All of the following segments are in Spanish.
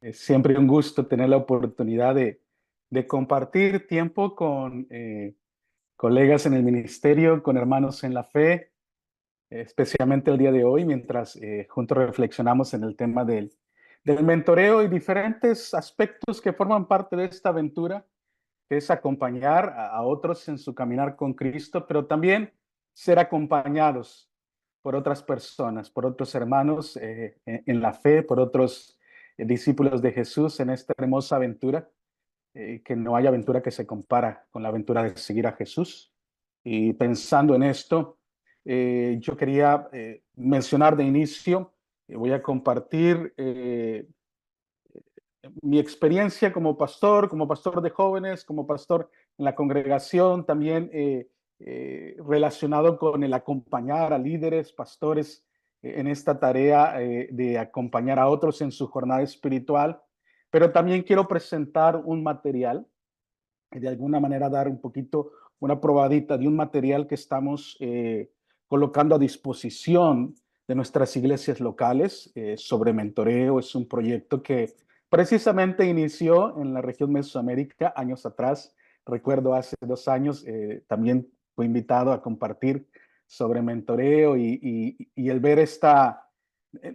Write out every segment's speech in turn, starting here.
Es siempre un gusto tener la oportunidad de compartir tiempo con colegas en el ministerio, con hermanos en la fe, especialmente el día de hoy, mientras juntos reflexionamos en el tema del mentoreo y diferentes aspectos que forman parte de esta aventura, que es acompañar a otros en su caminar con Cristo, pero también ser acompañados por otras personas, por otros hermanos en la fe, por otros discípulos de Jesús en esta hermosa aventura, que no hay aventura que se compara con la aventura de seguir a Jesús. Y pensando en esto, yo quería mencionar de inicio, voy a compartir mi experiencia como pastor de jóvenes, como pastor en la congregación, también relacionado con el acompañar a líderes, pastores en esta tarea de acompañar a otros en su jornada espiritual. Pero también quiero presentar un material y de alguna manera dar un poquito una probadita de un material que estamos colocando a disposición de nuestras iglesias locales sobre mentoreo. Es un proyecto que precisamente inició en la región Mesoamérica años atrás. Recuerdo hace 2 años también fui invitado a compartir sobre mentoreo y el ver esta,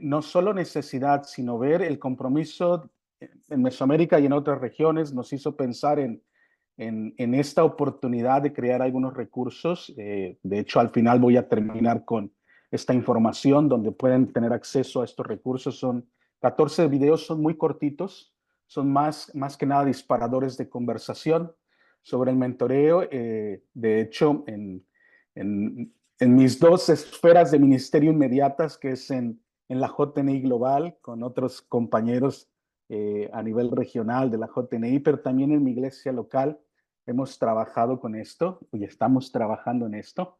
no solo necesidad, sino ver el compromiso en Mesoamérica y en otras regiones nos hizo pensar en esta oportunidad de crear algunos recursos. De hecho, al final voy a terminar con esta información donde pueden tener acceso a estos recursos. Son 14 videos, son muy cortitos, son más que nada disparadores de conversación sobre el mentoreo. De hecho, en mis dos esferas de ministerio inmediatas, que es en la JNI Global, con otros compañeros a nivel regional de la JNI, pero también en mi iglesia local, hemos trabajado con esto y estamos trabajando en esto.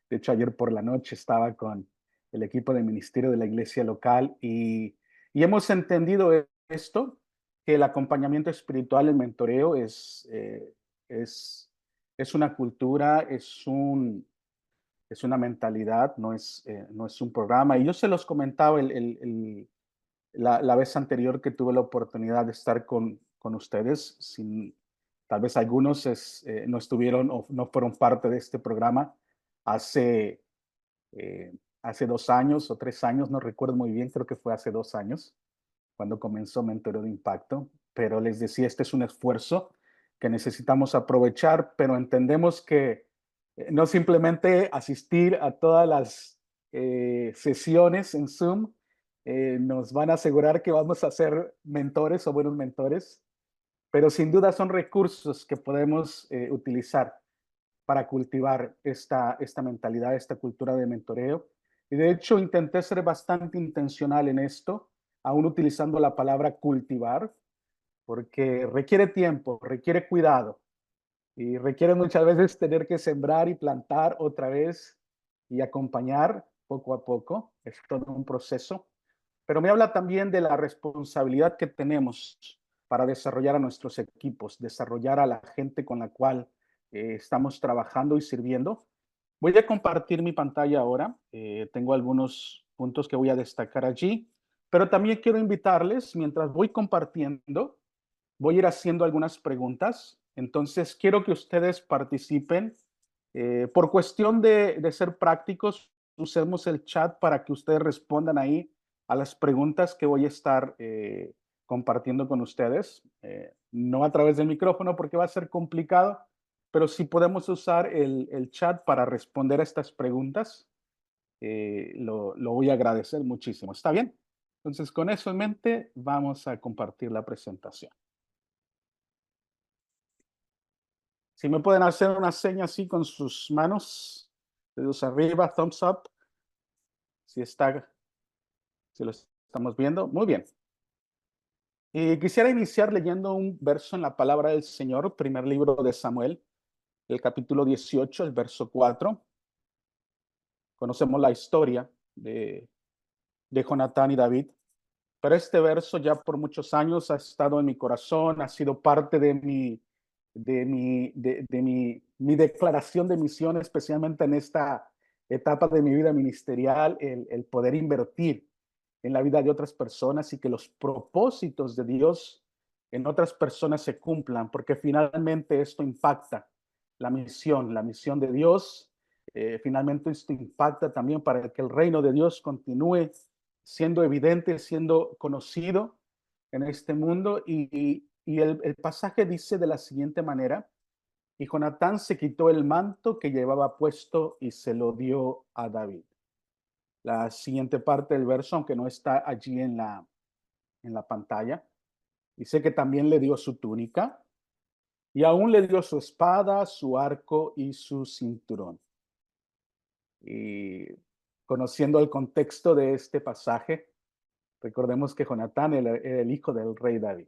De hecho, ayer por la noche estaba con el equipo de ministerio de la iglesia local y hemos entendido esto, que el acompañamiento espiritual, el mentoreo es, es una cultura, es una mentalidad, no es un programa. Y yo se los comentaba la vez anterior que tuve la oportunidad de estar con ustedes, sin, tal vez algunos no estuvieron o no fueron parte de este programa hace, hace 2 años o 3 años, no recuerdo muy bien, creo que fue hace 2 años, cuando comenzó Mentoreo de Impacto, pero les decía, este es un esfuerzo que necesitamos aprovechar, pero entendemos que no simplemente asistir a todas las sesiones en Zoom nos van a asegurar que vamos a ser mentores o buenos mentores, pero sin duda son recursos que podemos utilizar para cultivar esta mentalidad, esta cultura de mentoreo. Y de hecho intenté ser bastante intencional en esto, aún utilizando la palabra cultivar, porque requiere tiempo, requiere cuidado y requiere muchas veces tener que sembrar y plantar otra vez y acompañar poco a poco. Es todo un proceso. Pero me habla también de la responsabilidad que tenemos para desarrollar a nuestros equipos, desarrollar a la gente con la cual estamos trabajando y sirviendo. Voy a compartir mi pantalla ahora. Tengo algunos puntos que voy a destacar allí, pero también quiero invitarles, mientras voy compartiendo, voy a ir haciendo algunas preguntas. Entonces, quiero que ustedes participen. Por cuestión de ser prácticos, usemos el chat para que ustedes respondan ahí a las preguntas que voy a estar compartiendo con ustedes. No a través del micrófono porque va a ser complicado, pero si podemos usar el chat para responder a estas preguntas, lo voy a agradecer muchísimo. ¿Está bien? Entonces, con eso en mente, vamos a compartir la presentación. Si me pueden hacer una seña así con sus manos, dedos arriba, thumbs up, si está, si lo estamos viendo. Muy bien. Y quisiera iniciar leyendo un verso en la palabra del Señor, primer libro de Samuel, el capítulo 18, el verso 4. Conocemos la historia de Jonatán y David, pero este verso ya por muchos años ha estado en mi corazón, ha sido parte mi declaración de misión, especialmente en esta etapa de mi vida ministerial, el poder invertir en la vida de otras personas y que los propósitos de Dios en otras personas se cumplan, porque finalmente esto impacta la misión de Dios. Finalmente esto impacta también para que el reino de Dios continúe siendo evidente, siendo conocido en este mundo. Y el pasaje dice de la siguiente manera: y Jonatán se quitó el manto que llevaba puesto y se lo dio a David. La siguiente parte del verso, aunque no está allí en la pantalla, dice que también le dio su túnica y aún le dio su espada, su arco y su cinturón. Y conociendo el contexto de este pasaje, recordemos que Jonatán era el hijo del rey David.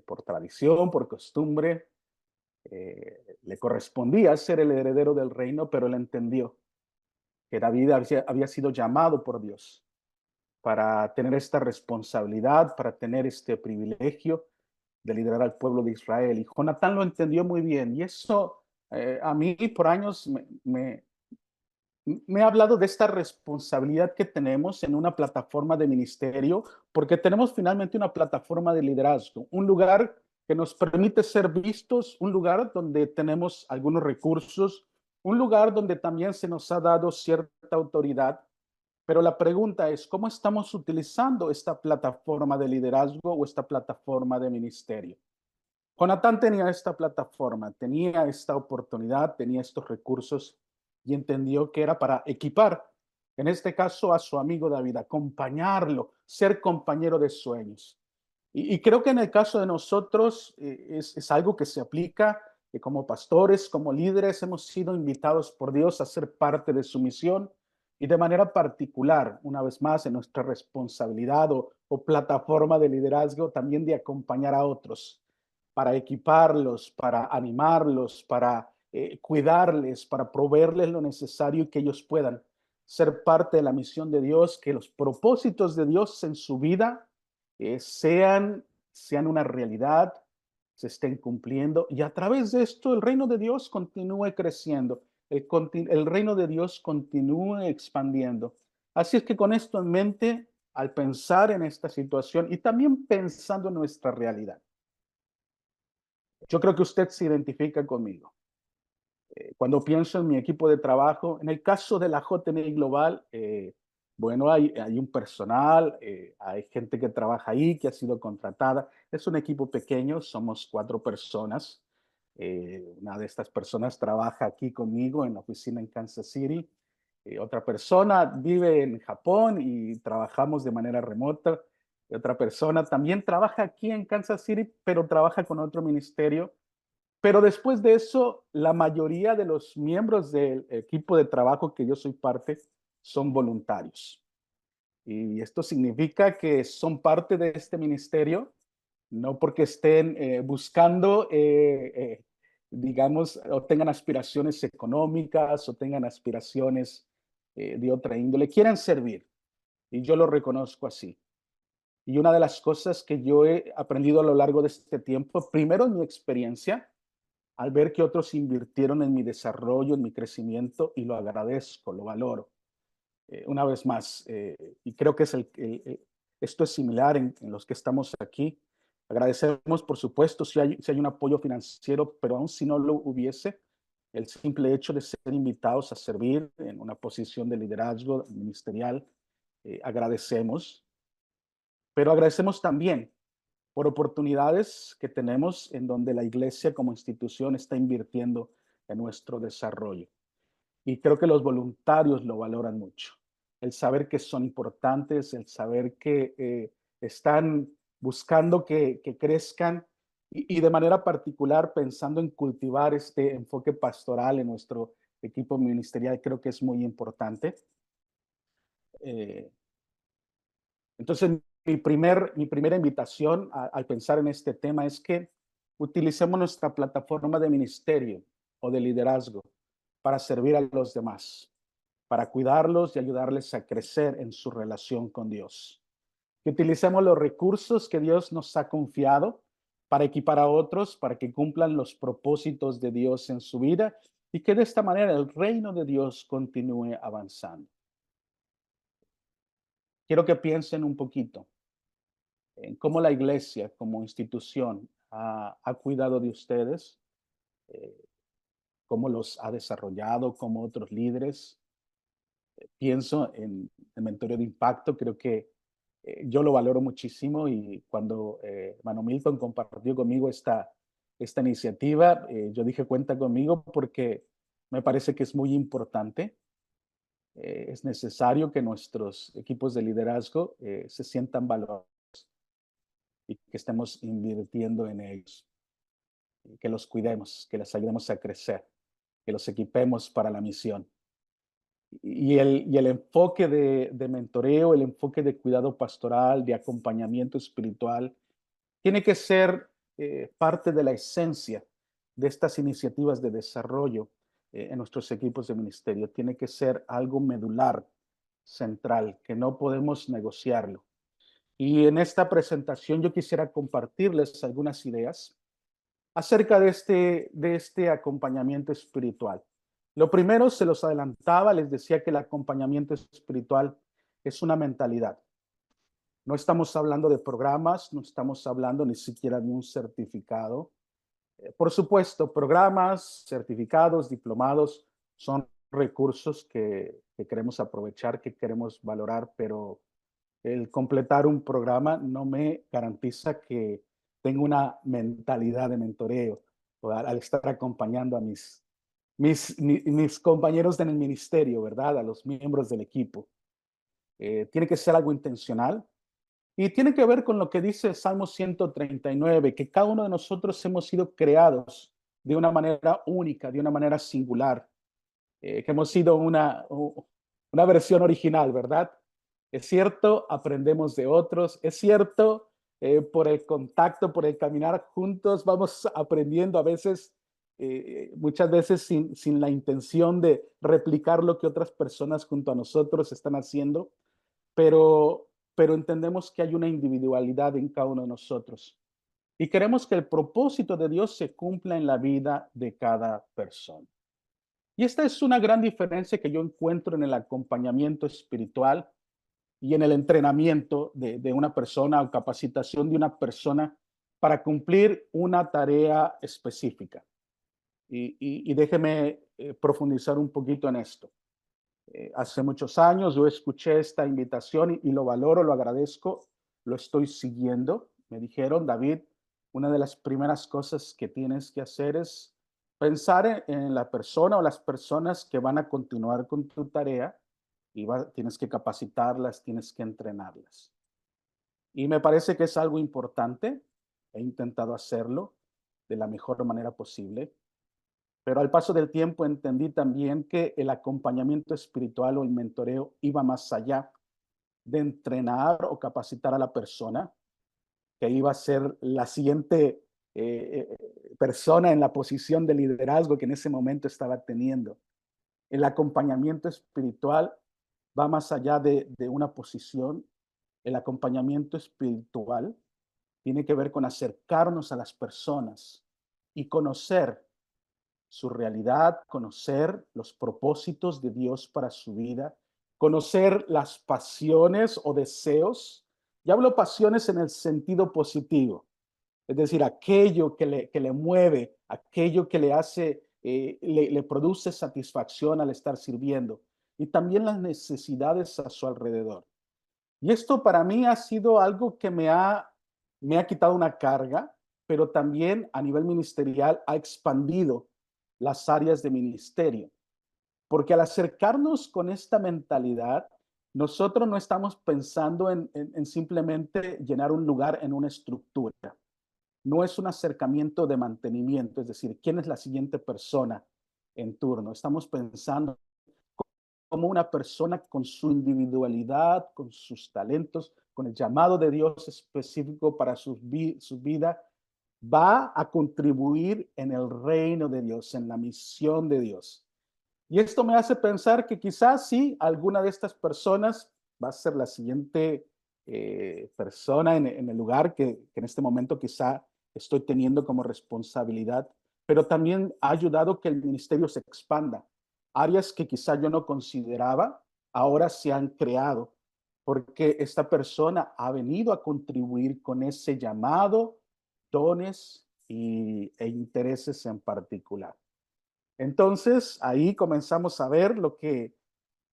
Por tradición, por costumbre, le correspondía ser el heredero del reino, pero él entendió que David había sido llamado por Dios para tener esta responsabilidad, para tener este privilegio de liderar al pueblo de Israel. Y Jonatán lo entendió muy bien. Y eso a mí por años me ha hablado de esta responsabilidad que tenemos en una plataforma de ministerio, porque tenemos finalmente una plataforma de liderazgo, un lugar que nos permite ser vistos, un lugar donde tenemos algunos recursos, un lugar donde también se nos ha dado cierta autoridad. Pero la pregunta es, ¿cómo estamos utilizando esta plataforma de liderazgo o esta plataforma de ministerio? Jonatán tenía esta plataforma, tenía esta oportunidad, tenía estos recursos y entendió que era para equipar, en este caso a su amigo David, acompañarlo, ser compañero de sueños. Y creo que en el caso de nosotros es algo que se aplica, que como pastores, como líderes, hemos sido invitados por Dios a ser parte de su misión y de manera particular, una vez más, en nuestra responsabilidad o plataforma de liderazgo, también de acompañar a otros para equiparlos, para animarlos, para cuidarles, para proveerles lo necesario y que ellos puedan ser parte de la misión de Dios, que los propósitos de Dios en su vida sean una realidad, se estén cumpliendo y a través de esto el reino de Dios continúe creciendo, el reino de Dios continúe expandiendo. Así es que con esto en mente, al pensar en esta situación y también pensando en nuestra realidad, yo creo que usted se identifica conmigo. Cuando pienso en mi equipo de trabajo, en el caso de la JNI Global, bueno, hay un personal, hay gente que trabaja ahí, que ha sido contratada. Es un equipo pequeño, somos 4 personas. Una de estas personas trabaja aquí conmigo en la oficina en Kansas City. Otra persona vive en Japón y trabajamos de manera remota. Y otra persona también trabaja aquí en Kansas City, pero trabaja con otro ministerio. Pero después de eso, la mayoría de los miembros del equipo de trabajo que yo soy parte son voluntarios. Y esto significa que son parte de este ministerio, no porque estén buscando, digamos, o tengan aspiraciones económicas o tengan aspiraciones de otra índole, quieren servir. Y yo lo reconozco así. Y una de las cosas que yo he aprendido a lo largo de este tiempo, primero en mi experiencia, al ver que otros invirtieron en mi desarrollo, en mi crecimiento, y lo agradezco, lo valoro. Una vez más, y creo que esto es similar en los que estamos aquí. Agradecemos, por supuesto, si hay un apoyo financiero, pero aún si no lo hubiese, el simple hecho de ser invitados a servir en una posición de liderazgo ministerial, agradecemos, pero agradecemos también por oportunidades que tenemos en donde la iglesia como institución está invirtiendo en nuestro desarrollo. Y creo que los voluntarios lo valoran mucho. El saber que son importantes, el saber que están buscando que crezcan y de manera particular pensando en cultivar este enfoque pastoral en nuestro equipo ministerial, creo que es muy importante. Eh, entonces, mi primera invitación al pensar en este tema es que utilicemos nuestra plataforma de ministerio o de liderazgo para servir a los demás, para cuidarlos y ayudarles a crecer en su relación con Dios. Que utilicemos los recursos que Dios nos ha confiado para equipar a otros, para que cumplan los propósitos de Dios en su vida y que de esta manera el reino de Dios continúe avanzando. quiero que piensen un poquito en cómo la iglesia como institución ha cuidado de ustedes, eh, cómo los ha desarrollado, cómo otros líderes. Pienso en el mentoreo de impacto, creo que yo lo valoro muchísimo y cuando Mano Milton compartió conmigo esta iniciativa, yo dije cuenta conmigo porque me parece que es muy importante. Es necesario que nuestros equipos de liderazgo se sientan valorados y que estemos invirtiendo en ellos, y que los cuidemos, que les ayudemos a crecer, que los equipemos para la misión. Y el enfoque de mentoreo, el enfoque de cuidado pastoral, de acompañamiento espiritual, tiene que ser parte de la esencia de estas iniciativas de desarrollo en nuestros equipos de ministerio. Tiene que ser algo medular, central, que no podemos negociarlo. Y en esta presentación yo quisiera compartirles algunas ideas acerca de este acompañamiento espiritual. Lo primero, se los adelantaba, les decía que el acompañamiento espiritual es una mentalidad. No estamos hablando de programas, no estamos hablando ni siquiera de un certificado. Por supuesto, programas, certificados, diplomados son recursos que queremos aprovechar, que queremos valorar, pero el completar un programa no me garantiza que tenga una mentalidad de mentoreo o al estar acompañando a mis compañeros en el ministerio, ¿verdad? A los miembros del equipo. Tiene que ser algo intencional y tiene que ver con lo que dice el Salmo 139, que cada uno de nosotros hemos sido creados de una manera única, de una manera singular, que hemos sido una versión original, ¿verdad? Es cierto, aprendemos de otros, es cierto, por el contacto, por el caminar juntos, vamos aprendiendo a veces, muchas veces sin la intención de replicar lo que otras personas junto a nosotros están haciendo, pero entendemos que hay una individualidad en cada uno de nosotros y queremos que el propósito de Dios se cumpla en la vida de cada persona. Y esta es una gran diferencia que yo encuentro en el acompañamiento espiritual y en el entrenamiento de una persona o capacitación de una persona para cumplir una tarea específica. Y déjeme profundizar un poquito en esto. Hace muchos años yo escuché esta invitación y lo valoro, lo agradezco, lo estoy siguiendo. Me dijeron, David, una de las primeras cosas que tienes que hacer es pensar en la persona o las personas que van a continuar con tu tarea y tienes que capacitarlas, tienes que entrenarlas. Y me parece que es algo importante. He intentado hacerlo de la mejor manera posible, pero al paso del tiempo entendí también que el acompañamiento espiritual o el mentoreo iba más allá de entrenar o capacitar a la persona, que iba a ser la siguiente persona en la posición de liderazgo que en ese momento estaba teniendo. El acompañamiento espiritual va más allá de una posición. El acompañamiento espiritual tiene que ver con acercarnos a las personas y conocer su realidad, conocer los propósitos de Dios para su vida, conocer las pasiones o deseos. Ya hablo pasiones en el sentido positivo, es decir, aquello que le mueve, aquello que le hace, le produce satisfacción al estar sirviendo y también las necesidades a su alrededor. Y esto para mí ha sido algo que me ha quitado una carga, pero también a nivel ministerial ha expandido las áreas de ministerio. Porque al acercarnos con esta mentalidad, nosotros no estamos pensando en simplemente llenar un lugar en una estructura. No es un acercamiento de mantenimiento, es decir, ¿quién es la siguiente persona en turno? Estamos pensando como una persona con su individualidad, con sus talentos, con el llamado de Dios específico para su vida, va a contribuir en el reino de Dios, en la misión de Dios. Y esto me hace pensar que quizás sí, alguna de estas personas va a ser la siguiente persona en el lugar que en este momento quizá estoy teniendo como responsabilidad, pero también ha ayudado que el ministerio se expanda. Áreas que quizá yo no consideraba, ahora se han creado. porque esta persona ha venido a contribuir con ese llamado, dones e intereses en particular. Entonces, ahí comenzamos a ver lo que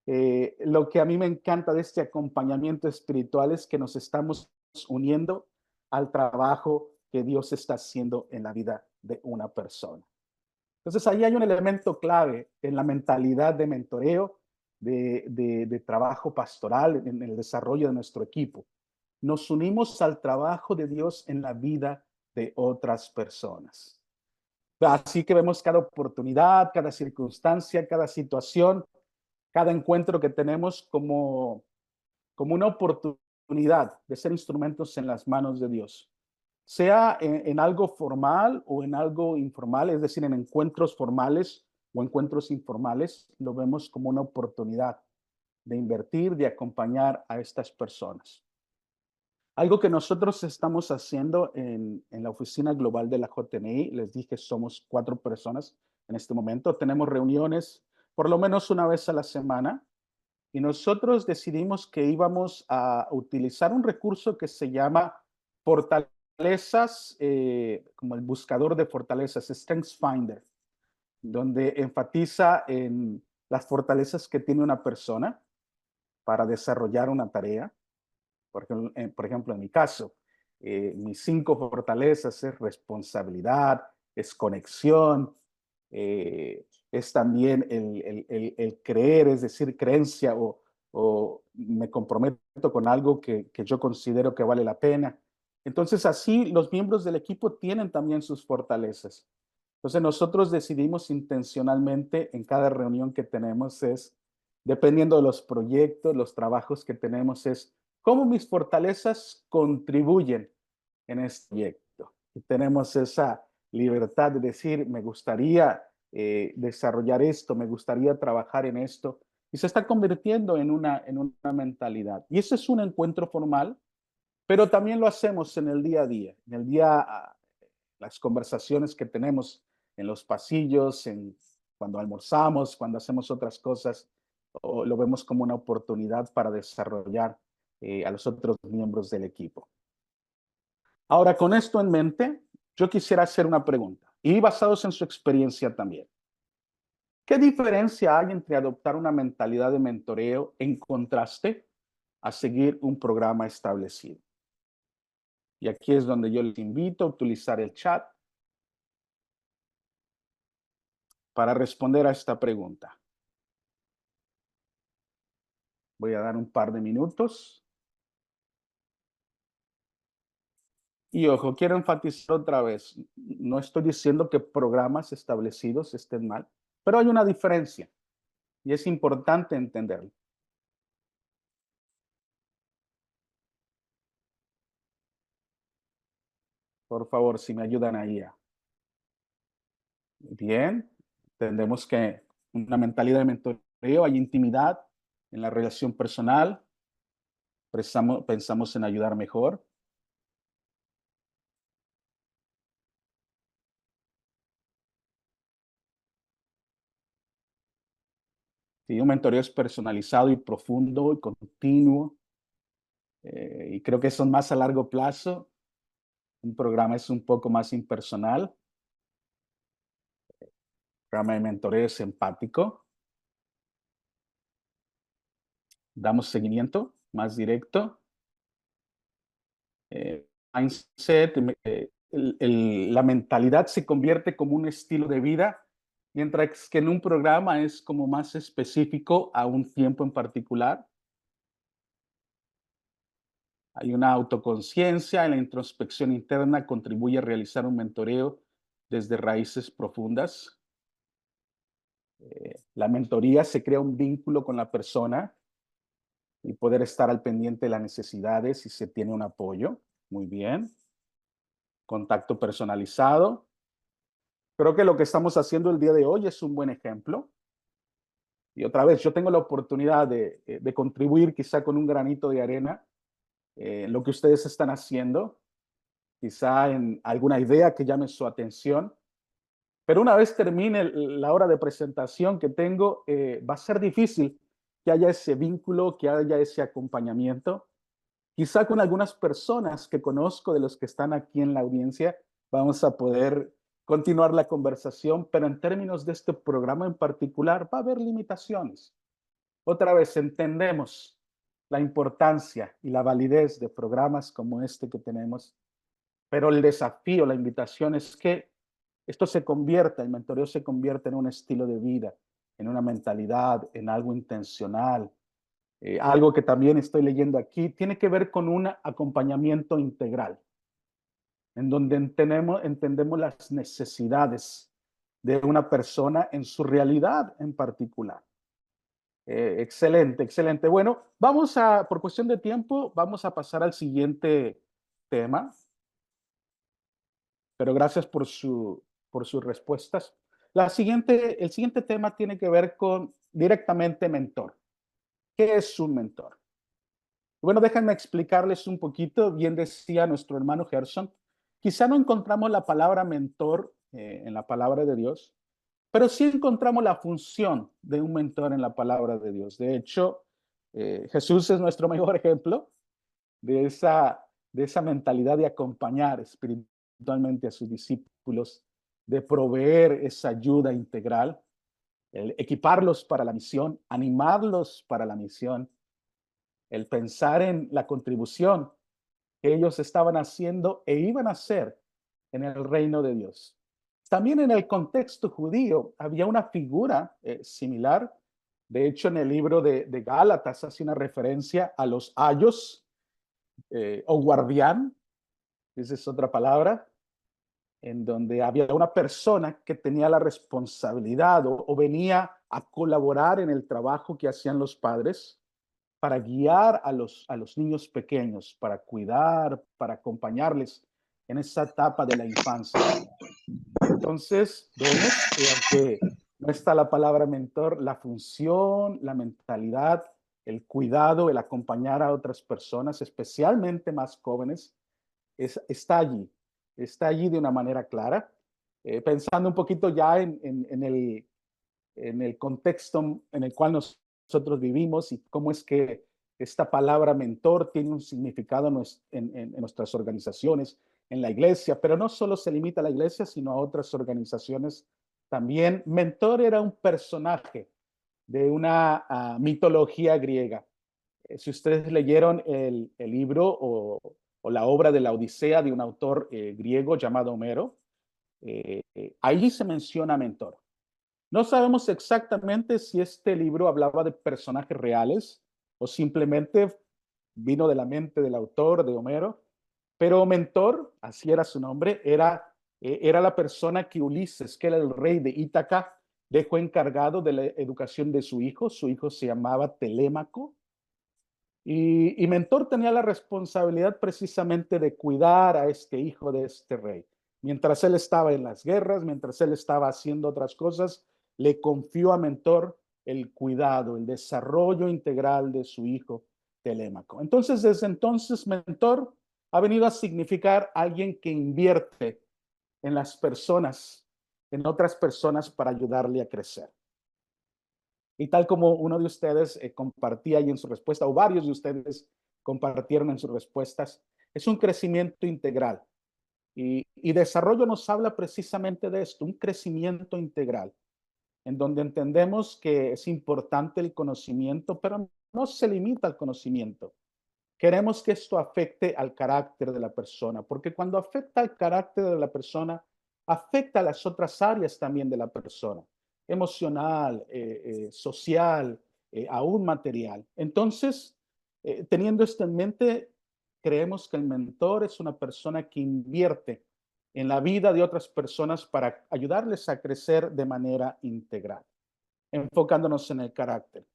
a mí me encanta de este acompañamiento espiritual es que nos estamos uniendo al trabajo que Dios está haciendo en la vida de una persona. Entonces, ahí hay un elemento clave en la mentalidad de mentoreo, de trabajo pastoral, en el desarrollo de nuestro equipo. Nos unimos al trabajo de Dios en la vida de otras personas. Así que vemos cada oportunidad, cada circunstancia, cada situación, cada encuentro que tenemos como una oportunidad de ser instrumentos en las manos de Dios, sea en algo formal o en algo informal, es decir, en encuentros formales o encuentros informales, lo vemos como una oportunidad de invertir, de acompañar a estas personas. Algo que nosotros estamos haciendo en la oficina global de la JNI, les dije, somos 4 personas en este momento, tenemos reuniones por lo menos una vez a la semana y nosotros decidimos que íbamos a utilizar un recurso que se llama fortalezas, como el buscador de fortalezas, StrengthsFinder, donde enfatiza en las fortalezas que tiene una persona para desarrollar una tarea. Por ejemplo, en mi caso, mis 5 fortalezas es responsabilidad, es conexión, es también el creer, es decir, creencia o me comprometo con algo que yo considero que vale la pena. Entonces, así los miembros del equipo tienen también sus fortalezas. Entonces, nosotros decidimos intencionalmente en cada reunión que tenemos es, dependiendo de los proyectos, los trabajos que tenemos, es cómo mis fortalezas contribuyen en este proyecto. Y tenemos esa libertad de decir, me gustaría desarrollar esto, me gustaría trabajar en esto, y se está convirtiendo en una mentalidad. Y ese es un encuentro formal, pero también lo hacemos en el día a día, en el día, las conversaciones que tenemos en los pasillos, cuando almorzamos, cuando hacemos otras cosas, o lo vemos como una oportunidad para desarrollar a los otros miembros del equipo. Ahora, con esto en mente, yo quisiera hacer una pregunta, y basados en su experiencia también. ¿Qué diferencia hay entre adoptar una mentalidad de mentoreo en contraste a seguir un programa establecido? Y aquí es donde yo les invito a utilizar el chat para responder a esta pregunta. Voy a dar un par de minutos. Y ojo, quiero enfatizar otra vez, no estoy diciendo que programas establecidos estén mal, pero hay una diferencia y es importante entenderlo. Por favor, si me ayudan ahí. Bien, entendemos que una mentalidad de mentoreo, hay intimidad en la relación personal, pensamos en ayudar mejor. Sí, un mentoreo es personalizado y profundo y continuo, y creo que son más a largo plazo. Un programa es un poco más impersonal. Programa de mentoreo es empático. Damos seguimiento más directo. Mindset, la mentalidad se convierte como un estilo de vida, mientras que en un programa es como más específico a un tiempo en particular. Hay una autoconciencia, en la introspección interna contribuye a realizar un mentoreo desde raíces profundas. La mentoría se crea un vínculo con la persona y poder estar al pendiente de las necesidades si se tiene un apoyo. Muy bien. Contacto personalizado. Creo que lo que estamos haciendo el día de hoy es un buen ejemplo. Y otra vez, yo tengo la oportunidad de contribuir quizá con un granito de arena en lo que ustedes están haciendo, quizá en alguna idea que llame su atención. Pero una vez termine la hora de presentación que tengo, va a ser difícil que haya ese vínculo, que haya ese acompañamiento. Quizá con algunas personas que conozco de los que están aquí en la audiencia, vamos a poder continuar la conversación, pero en términos de este programa en particular, va a haber limitaciones. Otra vez, entendemos la importancia y la validez de programas como este que tenemos, pero el desafío, la invitación es que esto se convierta, el mentoreo se convierta en un estilo de vida, en una mentalidad, en algo intencional. Algo que también estoy leyendo aquí tiene que ver con un acompañamiento integral, en donde entendemos las necesidades de una persona en su realidad en particular. Excelente, excelente. Bueno, por cuestión de tiempo, vamos a pasar al siguiente tema, pero gracias por sus respuestas. El siguiente tema tiene que ver con directamente mentor. ¿Qué es un mentor? Bueno, déjenme explicarles un poquito. Bien decía nuestro hermano Gerson, quizá no encontramos la palabra mentor en la palabra de Dios, pero sí encontramos la función de un mentor en la palabra de Dios. De hecho, Jesús es nuestro mejor ejemplo de esa mentalidad de acompañar espiritualmente a sus discípulos, de proveer esa ayuda integral, el equiparlos para la misión, animarlos para la misión, el pensar en la contribución que ellos estaban haciendo e iban a hacer en el reino de Dios. También en el contexto judío había una figura similar. De hecho, en el libro de Gálatas hace una referencia a los ayos o guardián, esa es otra palabra, en donde había una persona que tenía la responsabilidad o venía a colaborar en el trabajo que hacían los padres para guiar a los niños pequeños, para cuidar, para acompañarles en esa etapa de la infancia. Entonces, vemos que aunque no está la palabra mentor, la función, la mentalidad, el cuidado, el acompañar a otras personas, especialmente más jóvenes, está allí de una manera clara. Pensando un poquito ya en el contexto en el cual nosotros vivimos y cómo es que esta palabra mentor tiene un significado en nuestras organizaciones, en la iglesia, pero no solo se limita a la iglesia, sino a otras organizaciones también. Mentor era un personaje de una mitología griega. Si ustedes leyeron el libro o la obra de la Odisea de un autor griego llamado Homero, ahí se menciona mentor. No sabemos exactamente si este libro hablaba de personajes reales o simplemente vino de la mente del autor, de Homero, pero Mentor, así era su nombre, era la persona que Ulises, que era el rey de Ítaca, dejó encargado de la educación de su hijo. Su hijo se llamaba Telémaco y Mentor tenía la responsabilidad precisamente de cuidar a este hijo de este rey. Mientras él estaba en las guerras, mientras él estaba haciendo otras cosas, le confió a Mentor el cuidado, el desarrollo integral de su hijo Telémaco. Entonces, desde entonces, Mentor ha venido a significar alguien que invierte en las personas, en otras personas para ayudarle a crecer. Y tal como uno de ustedes compartía ahí en su respuesta, o varios de ustedes compartieron en sus respuestas, es un crecimiento integral. Y desarrollo nos habla precisamente de esto, un crecimiento integral, en donde entendemos que es importante el conocimiento, pero no se limita al conocimiento. Queremos que esto afecte al carácter de la persona, porque cuando afecta al carácter de la persona, afecta a las otras áreas también de la persona, emocional, social, aún material. Entonces, teniendo esto en mente, creemos que el mentor es una persona que invierte en la vida de otras personas para ayudarles a crecer de manera integral, enfocándonos en el carácter.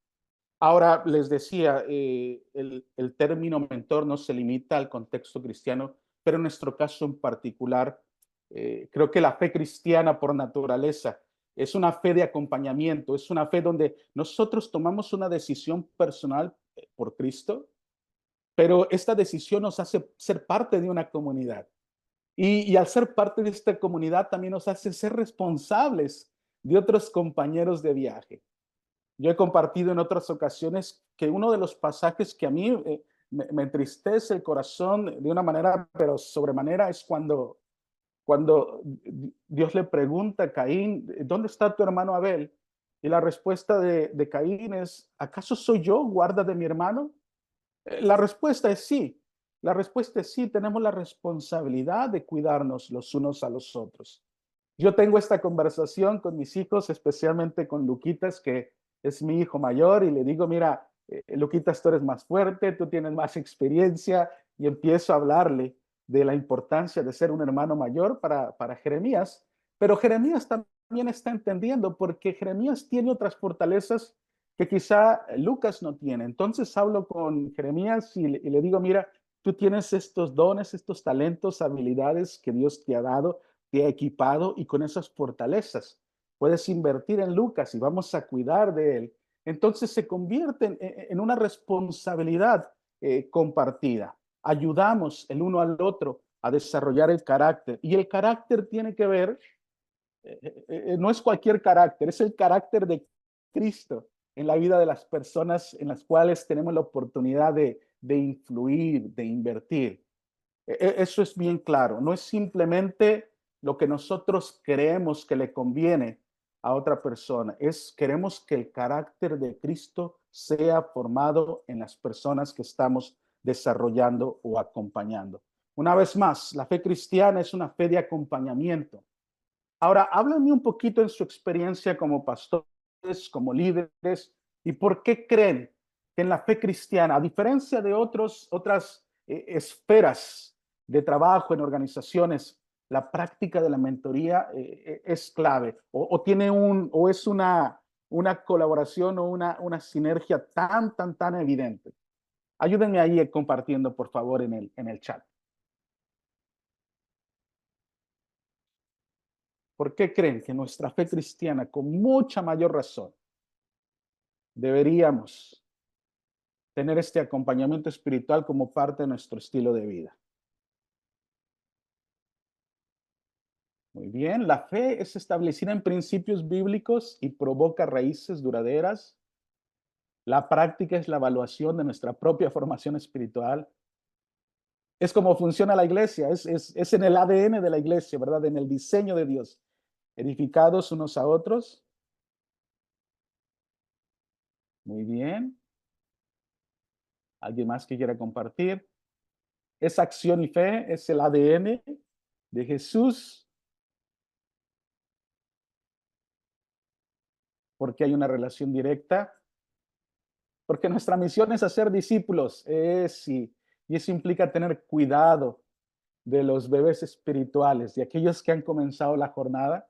Ahora, les decía, el término mentor no se limita al contexto cristiano, pero en nuestro caso en particular, creo que la fe cristiana por naturaleza es una fe de acompañamiento, es una fe donde nosotros tomamos una decisión personal por Cristo, pero esta decisión nos hace ser parte de una comunidad. Y al ser parte de esta comunidad también nos hace ser responsables de otros compañeros de viaje. Yo he compartido en otras ocasiones que uno de los pasajes que a mí me entristece el corazón de una manera, pero sobremanera, es cuando Dios le pregunta a Caín, ¿dónde está tu hermano Abel? Y la respuesta de Caín es, ¿acaso soy yo guarda de mi hermano? La respuesta es sí. La respuesta es sí, tenemos la responsabilidad de cuidarnos los unos a los otros. Yo tengo esta conversación con mis hijos, especialmente con Luquitas, que es mi hijo mayor, y le digo, mira, Luquitas, tú eres más fuerte, tú tienes más experiencia, y empiezo a hablarle de la importancia de ser un hermano mayor para Jeremías, pero Jeremías también está entendiendo, porque Jeremías tiene otras fortalezas que quizá Lucas no tiene. Entonces hablo con Jeremías y le digo, mira, tú tienes estos dones, estos talentos, habilidades que Dios te ha dado, te ha equipado, y con esas fortalezas puedes invertir en Lucas y vamos a cuidar de él. Entonces se convierte en una responsabilidad compartida. Ayudamos el uno al otro a desarrollar el carácter, y el carácter tiene que ver, no es cualquier carácter, es el carácter de Cristo en la vida de las personas en las cuales tenemos la oportunidad de influir, de invertir. Eso es bien claro. No es simplemente lo que nosotros creemos que le conviene a otra persona. Queremos que el carácter de Cristo sea formado en las personas que estamos desarrollando o acompañando. Una vez más, la fe cristiana es una fe de acompañamiento. Ahora, háblenme un poquito en su experiencia como pastores, como líderes, y por qué creen que en la fe cristiana, a diferencia de otras esferas de trabajo en organizaciones, la práctica de la mentoría es clave, o tiene o es una colaboración o una sinergia tan evidente. Ayúdenme ahí compartiendo, por favor, en el chat. ¿Por qué creen que nuestra fe cristiana, con mucha mayor razón, deberíamos tener este acompañamiento espiritual como parte de nuestro estilo de vida? Muy bien, la fe es establecida en principios bíblicos y provoca raíces duraderas. La práctica es la evaluación de nuestra propia formación espiritual. Es como funciona la iglesia, es en el ADN de la iglesia, ¿verdad? En el diseño de Dios, edificados unos a otros. Muy bien. ¿Alguien más que quiera compartir? Es acción y fe, es el ADN de Jesús, porque hay una relación directa, porque nuestra misión es hacer discípulos, y eso implica tener cuidado de los bebés espirituales, de aquellos que han comenzado la jornada.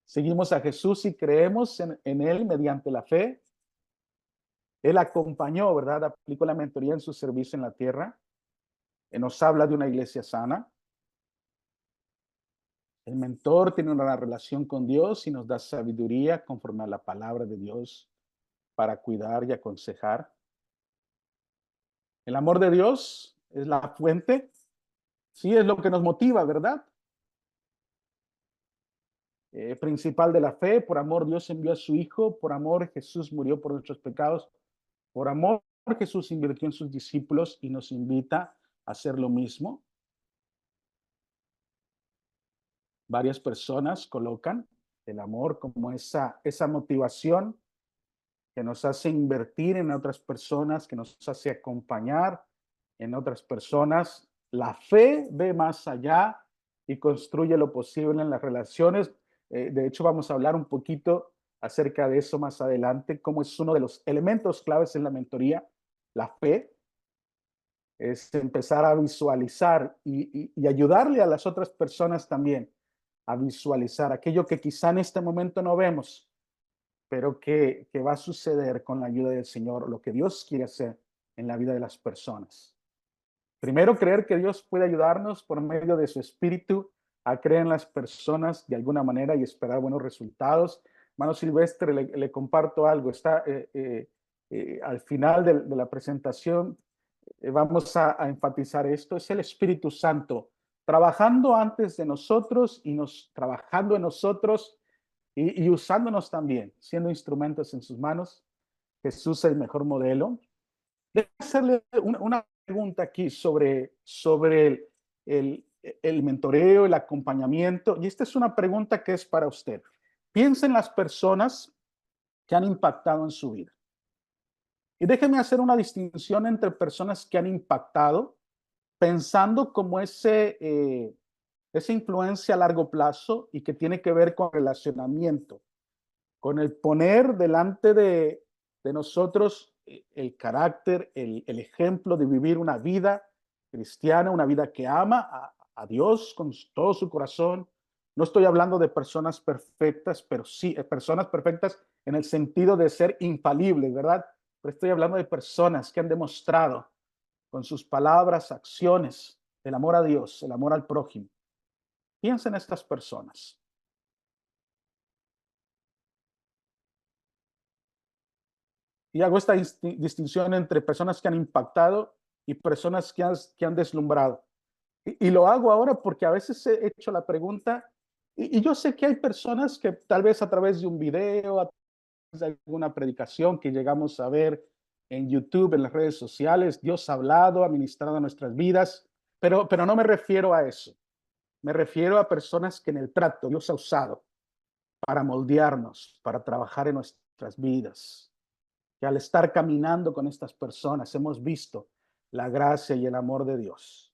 Seguimos a Jesús y creemos en Él mediante la fe. Él acompañó, ¿verdad? Aplicó la mentoría en su servicio en la tierra. Nos habla de una iglesia sana. El mentor tiene una relación con Dios y nos da sabiduría conforme a la palabra de Dios para cuidar y aconsejar. El amor de Dios es la fuente, sí, es lo que nos motiva, ¿verdad? Principal de la fe, por amor Dios envió a su Hijo, por amor Jesús murió por nuestros pecados, por amor Jesús invirtió en sus discípulos y nos invita a hacer lo mismo. Varias personas colocan el amor como esa motivación que nos hace invertir en otras personas, que nos hace acompañar en otras personas. La fe ve más allá y construye lo posible en las relaciones. De hecho, vamos a hablar un poquito acerca de eso más adelante, cómo es uno de los elementos claves en la mentoría, la fe. Es empezar a visualizar y ayudarle a las otras personas también a visualizar aquello que quizá en este momento no vemos, pero que va a suceder con la ayuda del Señor, lo que Dios quiere hacer en la vida de las personas. Primero, creer que Dios puede ayudarnos por medio de su Espíritu a creer en las personas de alguna manera y esperar buenos resultados. Hermano Silvestre, le comparto algo. Está al final de la presentación, vamos a enfatizar esto. Es el Espíritu Santo trabajando antes de nosotros y trabajando en nosotros y usándonos también, siendo instrumentos en sus manos. Jesús es el mejor modelo. Déjame hacerle una pregunta aquí sobre el mentoreo, el acompañamiento. Y esta es una pregunta que es para usted. Piensa en las personas que han impactado en su vida. Y déjeme hacer una distinción entre personas que han impactado, pensando como esa influencia a largo plazo y que tiene que ver con relacionamiento, con el poner delante de nosotros el carácter, el ejemplo de vivir una vida cristiana, una vida que ama a Dios con todo su corazón. No estoy hablando de personas perfectas, pero sí, personas perfectas en el sentido de ser infalibles, ¿verdad? Pero estoy hablando de personas que han demostrado con sus palabras, acciones, el amor a Dios, el amor al prójimo. Piensa en estas personas. Y hago esta distinción entre personas que han impactado y personas que han deslumbrado. Y lo hago ahora porque a veces he hecho la pregunta, y yo sé que hay personas que tal vez a través de un video, a través de alguna predicación que llegamos a ver en YouTube, en las redes sociales, Dios ha hablado, ha ministrado a nuestras vidas, pero no me refiero a eso. Me refiero a personas que en el trato Dios ha usado para moldearnos, para trabajar en nuestras vidas, que al estar caminando con estas personas hemos visto la gracia y el amor de Dios.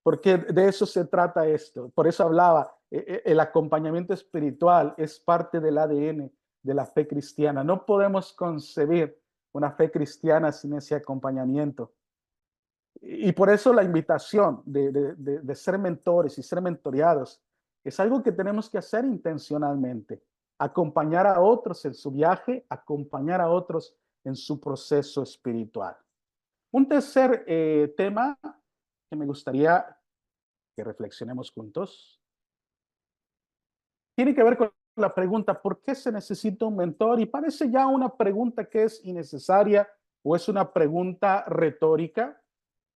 Porque de eso se trata esto. Por eso hablaba, el acompañamiento espiritual es parte del ADN de la fe cristiana. No podemos concebir una fe cristiana sin ese acompañamiento. Y por eso la invitación de ser mentores y ser mentoreados es algo que tenemos que hacer intencionalmente. Acompañar a otros en su viaje, acompañar a otros en su proceso espiritual. Un tercer tema que me gustaría que reflexionemos juntos tiene que ver con la pregunta, ¿por qué se necesita un mentor? Y parece ya una pregunta que es innecesaria o es una pregunta retórica.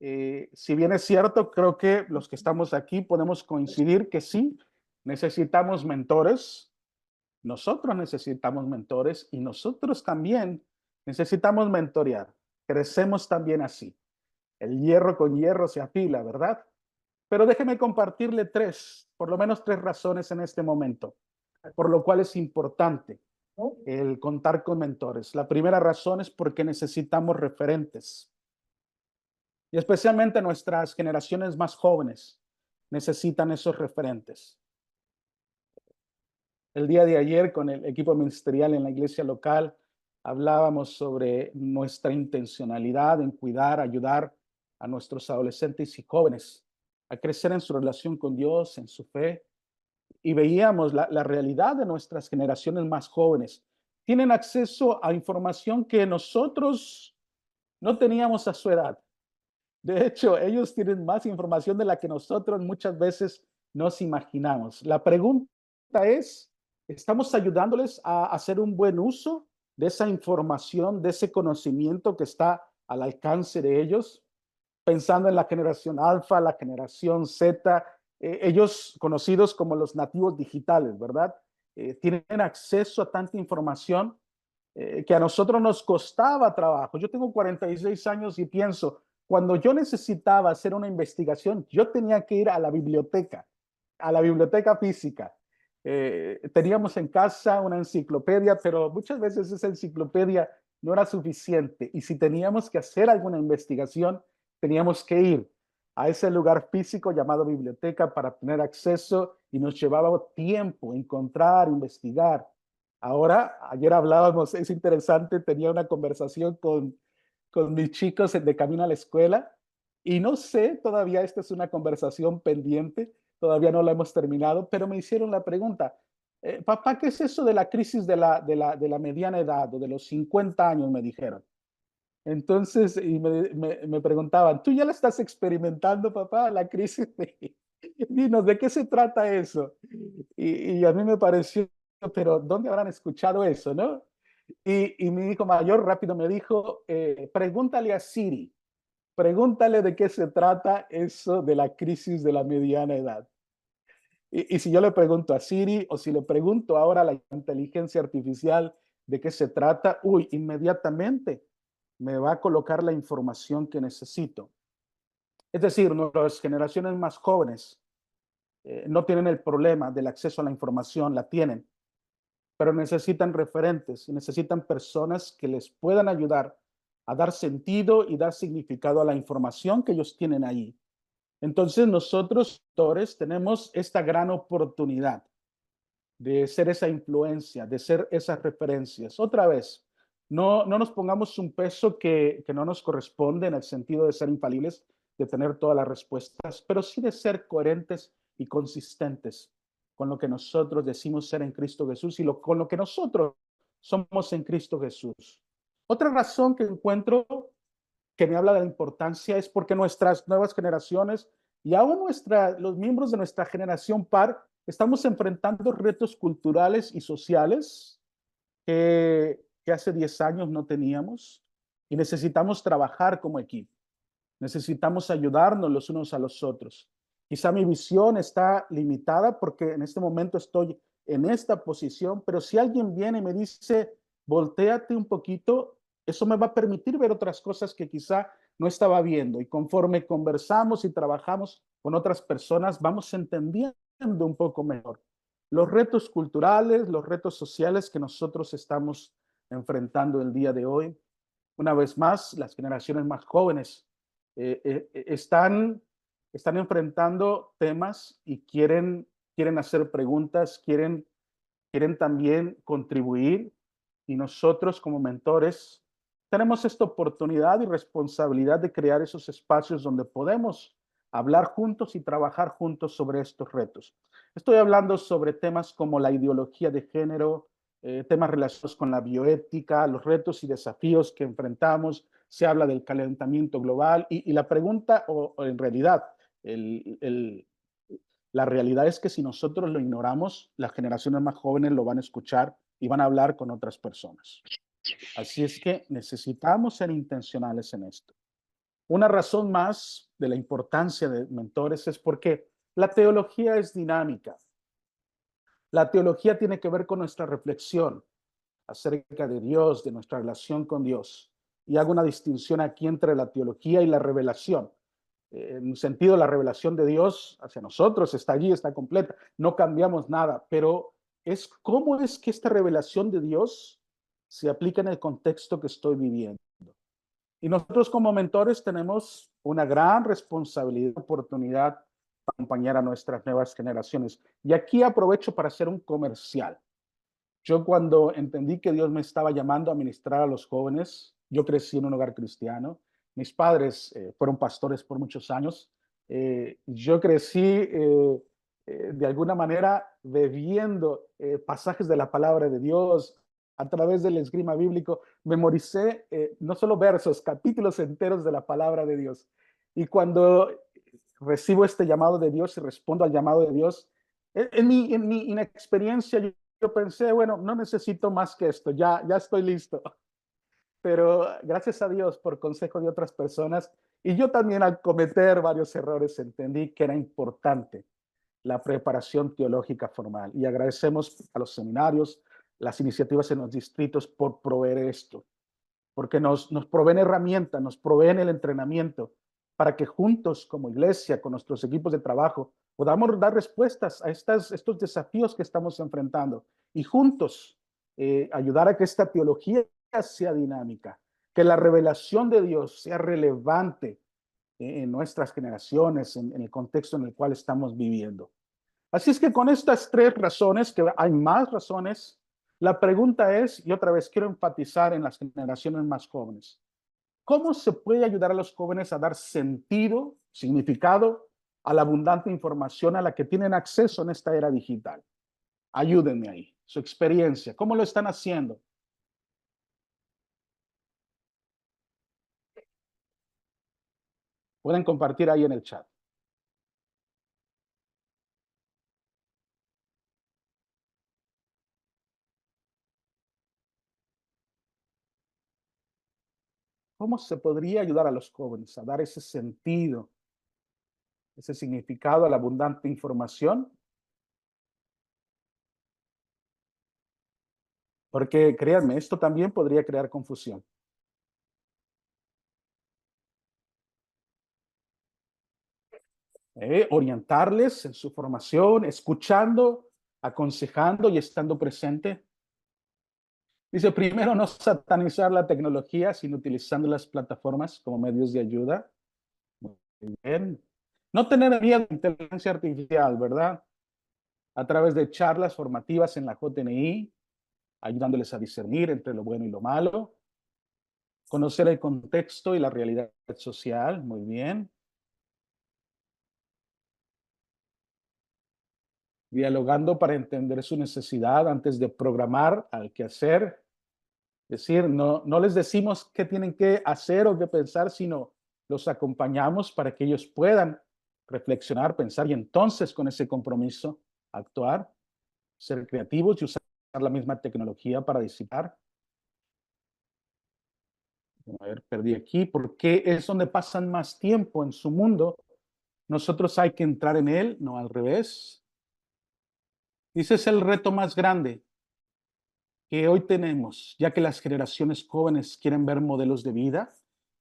Si bien es cierto, creo que los que estamos aquí podemos coincidir que sí, necesitamos mentores, nosotros necesitamos mentores y nosotros también necesitamos mentorear. Crecemos también así. El hierro con hierro se afila, ¿verdad? Pero déjeme compartirle por lo menos tres razones en este momento, por lo cual es importante el contar con mentores. La primera razón es porque necesitamos referentes y especialmente nuestras generaciones más jóvenes necesitan esos referentes. El día de ayer con el equipo ministerial en la iglesia local hablábamos sobre nuestra intencionalidad en cuidar, ayudar a nuestros adolescentes y jóvenes a crecer en su relación con Dios, en su fe, y veíamos la realidad de nuestras generaciones más jóvenes. Tienen acceso a información que nosotros no teníamos a su edad. De hecho, ellos tienen más información de la que nosotros muchas veces nos imaginamos. La pregunta es, ¿estamos ayudándoles a hacer un buen uso de esa información, de ese conocimiento que está al alcance de ellos? Pensando en la generación alfa, la generación Z, ellos conocidos como los nativos digitales, ¿verdad? Tienen acceso a tanta información que a nosotros nos costaba trabajo. Yo tengo 46 años y pienso, cuando yo necesitaba hacer una investigación, yo tenía que ir a la biblioteca física. Teníamos en casa una enciclopedia, pero muchas veces esa enciclopedia no era suficiente. Y si teníamos que hacer alguna investigación, teníamos que ir a ese lugar físico llamado biblioteca para tener acceso y nos llevaba tiempo encontrar, investigar. Ahora, ayer hablábamos, es interesante, tenía una conversación con mis chicos de camino a la escuela y no sé, todavía esta es una conversación pendiente, todavía no la hemos terminado, pero me hicieron la pregunta, papá, ¿qué es eso de la crisis de la mediana edad o de los 50 años? Me dijeron. Entonces, y me preguntaban, ¿tú ya la estás experimentando, papá, la crisis? Dinos, ¿de qué se trata eso? Y a mí me pareció, pero ¿dónde habrán escuchado eso, no? Y mi hijo mayor rápido me dijo, pregúntale a Siri, pregúntale de qué se trata eso de la crisis de la mediana edad. Y si yo le pregunto a Siri o si le pregunto ahora a la inteligencia artificial de qué se trata, uy, inmediatamente me va a colocar la información que necesito. Es decir, nuestras generaciones más jóvenes no tienen el problema del acceso a la información, la tienen, pero necesitan referentes y necesitan personas que les puedan ayudar a dar sentido y dar significado a la información que ellos tienen ahí. Entonces nosotros, doctores, tenemos esta gran oportunidad de ser esa influencia, de ser esas referencias. Otra vez, no nos pongamos un peso que no nos corresponde en el sentido de ser infalibles, de tener todas las respuestas, pero sí de ser coherentes y consistentes con lo que nosotros decimos ser en Cristo Jesús y con lo que nosotros somos en Cristo Jesús. Otra razón que encuentro que me habla de la importancia es porque nuestras nuevas generaciones y aún los miembros de nuestra generación par estamos enfrentando retos culturales y sociales que hace 10 años no teníamos y necesitamos trabajar como equipo. Necesitamos ayudarnos los unos a los otros. Quizá mi visión está limitada porque en este momento estoy en esta posición, pero si alguien viene y me dice, volteate un poquito, eso me va a permitir ver otras cosas que quizá no estaba viendo. Y conforme conversamos y trabajamos con otras personas, vamos entendiendo un poco mejor los retos culturales, los retos sociales que nosotros estamos enfrentando el día de hoy. Una vez más, las generaciones más jóvenes están enfrentando temas y quieren hacer preguntas, quieren también contribuir y nosotros como mentores tenemos esta oportunidad y responsabilidad de crear esos espacios donde podemos hablar juntos y trabajar juntos sobre estos retos. Estoy hablando sobre temas como la ideología de género, temas relacionados con la bioética, los retos y desafíos que enfrentamos. Se habla del calentamiento global y la pregunta, o en realidad, el, el, la realidad es que si nosotros lo ignoramos, las generaciones más jóvenes lo van a escuchar y van a hablar con otras personas. Así es que necesitamos ser intencionales en esto. Una razón más de la importancia de mentores es porque la teología es dinámica. La teología tiene que ver con nuestra reflexión acerca de Dios, de nuestra relación con Dios. Y hago una distinción aquí entre la teología y la revelación. En un sentido, la revelación de Dios hacia nosotros está allí, está completa, no cambiamos nada, pero es cómo es que esta revelación de Dios se aplica en el contexto que estoy viviendo. Y nosotros como mentores tenemos una gran responsabilidad, oportunidad para acompañar a nuestras nuevas generaciones. Y aquí aprovecho para hacer un comercial. Yo cuando entendí que Dios me estaba llamando a ministrar a los jóvenes, yo crecí en un hogar cristiano. Mis padres fueron pastores por muchos años. Yo crecí de alguna manera bebiendo pasajes de la palabra de Dios a través del esgrima bíblico. Memoricé no solo versos, capítulos enteros de la palabra de Dios. Y cuando recibo este llamado de Dios y respondo al llamado de Dios, en mi inexperiencia, yo pensé, bueno, no necesito más que esto, ya estoy listo. Pero gracias a Dios por consejo de otras personas y yo también al cometer varios errores entendí que era importante la preparación teológica formal y agradecemos a los seminarios, las iniciativas en los distritos por proveer esto, porque nos proveen herramientas, nos proveen el entrenamiento para que juntos como iglesia, con nuestros equipos de trabajo, podamos dar respuestas a estos desafíos que estamos enfrentando y juntos ayudar a que esta teología sea dinámica, que la revelación de Dios sea relevante en nuestras generaciones, en el contexto en el cual estamos viviendo. Así es que con estas tres razones, que hay más razones, la pregunta es, y otra vez quiero enfatizar en las generaciones más jóvenes, ¿cómo se puede ayudar a los jóvenes a dar sentido, significado a la abundante información a la que tienen acceso en esta era digital? Ayúdenme ahí, su experiencia, ¿cómo lo están haciendo? Pueden compartir ahí en el chat. ¿Cómo se podría ayudar a los jóvenes a dar ese sentido, ese significado a la abundante información Porque créanme, esto también podría crear confusión. Orientarles en su formación, escuchando, aconsejando y estando presente. Dice, primero, no satanizar la tecnología, sino utilizando las plataformas como medios de ayuda. Muy bien. No tener miedo a la inteligencia artificial, ¿verdad? A través de charlas formativas en la JNI, ayudándoles a discernir entre lo bueno y lo malo. Conocer el contexto y la realidad social, muy bien. Dialogando para entender su necesidad antes de programar al que hacer. Es decir, no les decimos qué tienen que hacer o qué pensar, sino los acompañamos para que ellos puedan reflexionar, pensar y entonces con ese compromiso actuar, ser creativos y usar la misma tecnología para disipar. A ver, perdí aquí, porque es donde pasan más tiempo en su mundo. Nosotros hay que entrar en él, no al revés. Ese es el reto más grande que hoy tenemos, ya que las generaciones jóvenes quieren ver modelos de vida.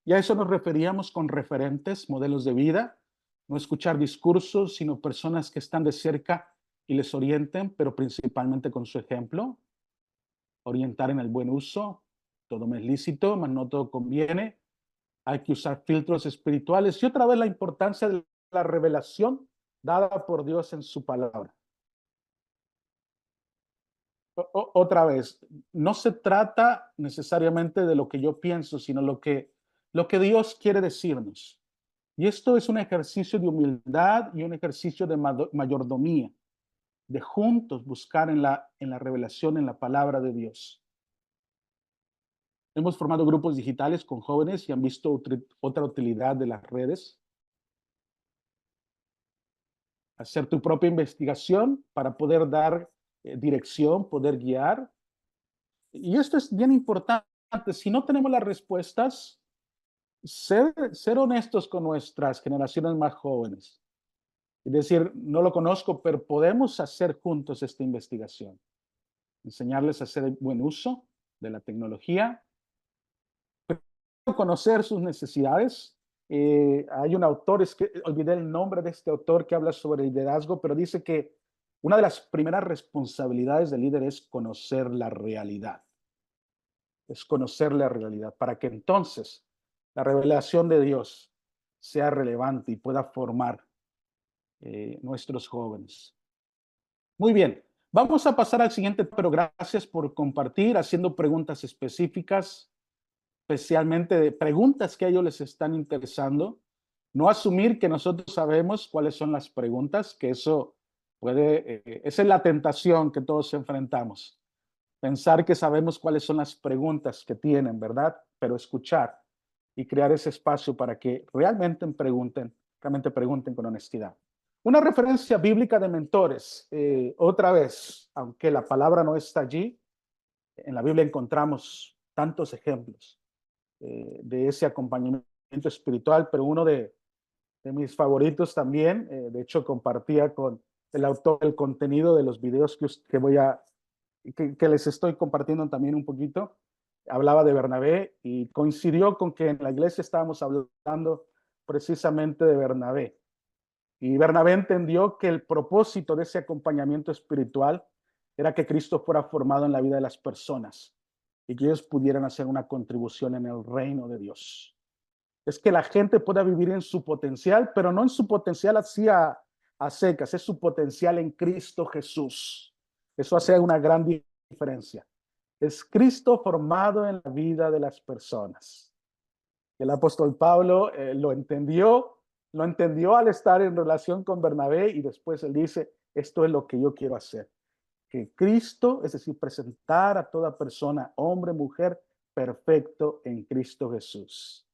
Y a eso nos referíamos con referentes, modelos de vida, no escuchar discursos, sino personas que están de cerca y les orienten, pero principalmente con su ejemplo, orientar en el buen uso. Todo me es lícito, mas no todo conviene. Hay que usar filtros espirituales y otra vez la importancia de la revelación dada por Dios en su palabra. Otra vez, no se trata necesariamente de lo que yo pienso, sino lo que Dios quiere decirnos. Y esto es un ejercicio de humildad y un ejercicio de mayordomía, de juntos buscar en la revelación, en la palabra de Dios. Hemos formado grupos digitales con jóvenes y han visto otra utilidad de las redes. Hacer tu propia investigación para poder dar dirección, poder guiar. Y esto es bien importante. Si no tenemos las respuestas, ser honestos con nuestras generaciones más jóvenes. Es decir, no lo conozco, pero podemos hacer juntos esta investigación. Enseñarles a hacer buen uso de la tecnología, conocer sus necesidades. Hay un autor, es que olvidé el nombre de este autor que habla sobre el liderazgo, pero dice que una de las primeras responsabilidades del líder es conocer la realidad. Es conocer la realidad para que entonces la revelación de Dios sea relevante y pueda formar nuestros jóvenes. Muy bien, vamos a pasar al siguiente, pero gracias por compartir, haciendo preguntas específicas, especialmente de preguntas que a ellos les están interesando. No asumir que nosotros sabemos cuáles son las preguntas, que eso puede, esa es la tentación que todos enfrentamos. Pensar que sabemos cuáles son las preguntas que tienen, ¿verdad? Pero escuchar y crear ese espacio para que realmente pregunten con honestidad. Una referencia bíblica de mentores, otra vez, aunque la palabra no está allí, en la Biblia encontramos tantos ejemplos de ese acompañamiento espiritual, pero uno de mis favoritos también, de hecho compartía con el autor el contenido de los videos que voy a que les estoy compartiendo también un poquito, hablaba de Bernabé y coincidió con que en la iglesia estábamos hablando precisamente de Bernabé. Y Bernabé entendió que el propósito de ese acompañamiento espiritual era que Cristo fuera formado en la vida de las personas y que ellos pudieran hacer una contribución en el reino de Dios. Es que la gente pueda vivir en su potencial, pero no en su potencial así a secas, es su potencial en Cristo Jesús. Eso hace una gran diferencia. Es Cristo formado en la vida de las personas. El apóstol Pablo lo entendió al estar en relación con Bernabé y después él dice, esto es lo que yo quiero hacer. Que Cristo, es decir, presentar a toda persona, hombre, mujer, perfecto en Cristo Jesús.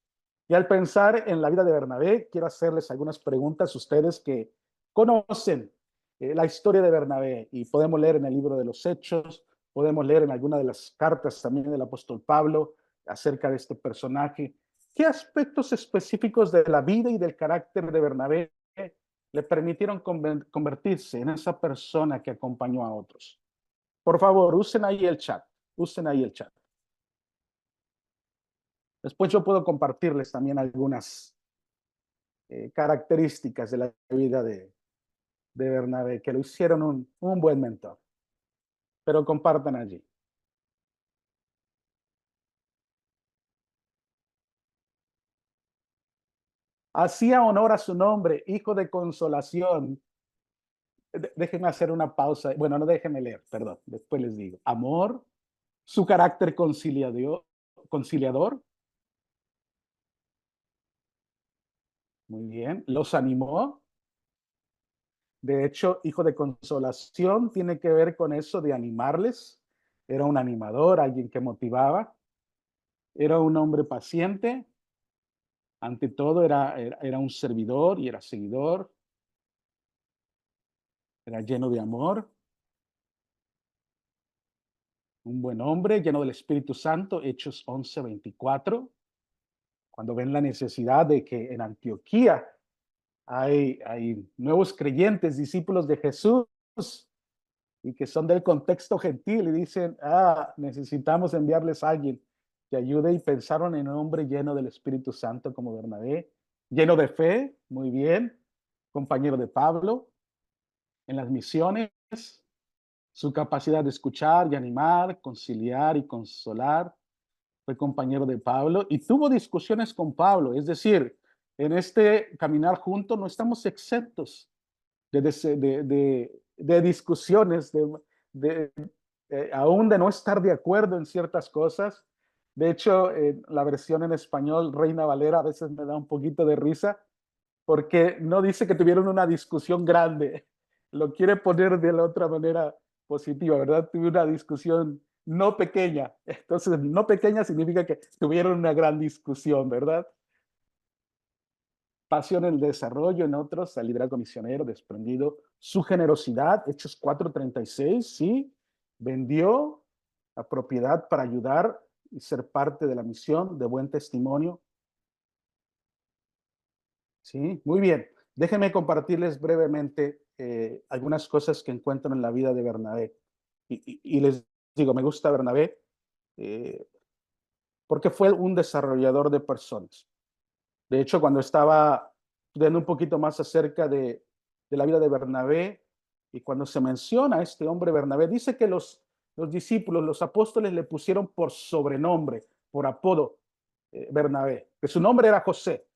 Y al pensar en la vida de Bernabé, quiero hacerles algunas preguntas a ustedes que conocen la historia de Bernabé y podemos leer en el libro de los Hechos, podemos leer en alguna de las cartas también del apóstol Pablo acerca de este personaje. ¿Qué aspectos específicos de la vida y del carácter de Bernabé le permitieron convertirse en esa persona que acompañó a otros? Por favor, usen ahí el chat. Usen ahí el chat. Después yo puedo compartirles también algunas características de la vida de Bernabé, que lo hicieron un buen mentor. Pero compartan allí. Hacía honor a su nombre, hijo de consolación. Déjenme hacer una pausa. Bueno, no déjenme leer, perdón. Después les digo. Amor, su carácter conciliador. Muy bien. Los animó. De hecho, hijo de consolación tiene que ver con eso de animarles. Era un animador, alguien que motivaba. Era un hombre paciente. Ante todo, era un servidor y era seguidor. Era lleno de amor. Un buen hombre, lleno del Espíritu Santo. Hechos 11:24. Cuando ven la necesidad de que en Antioquía hay nuevos creyentes, discípulos de Jesús, y que son del contexto gentil y dicen, necesitamos enviarles a alguien que ayude, y pensaron en un hombre lleno del Espíritu Santo como Bernabé, lleno de fe, muy bien, compañero de Pablo en las misiones, su capacidad de escuchar y animar, conciliar y consolar, fue compañero de Pablo y tuvo discusiones con Pablo, es decir, en este caminar juntos no estamos exentos de discusiones, de aún de no estar de acuerdo en ciertas cosas. De hecho, la versión en español, Reina Valera, a veces me da un poquito de risa, porque no dice que tuvieron una discusión grande, lo quiere poner de la otra manera positiva, ¿verdad? Tuve una discusión no pequeña, entonces no pequeña significa que tuvieron una gran discusión, ¿verdad? Pasión en el desarrollo, en otros, al liderazgo misionero, desprendido, su generosidad, Hechos 4:36, sí, vendió la propiedad para ayudar y ser parte de la misión, de buen testimonio. Sí, muy bien. Déjenme compartirles brevemente algunas cosas que encuentro en la vida de Bernabé. Y les digo, me gusta Bernabé eh, porque fue un desarrollador de personas. De hecho, cuando estaba estudiando un poquito más acerca de la vida de Bernabé, y cuando se menciona a este hombre Bernabé, dice que los discípulos, los apóstoles le pusieron por sobrenombre, por apodo, Bernabé, que su nombre era José,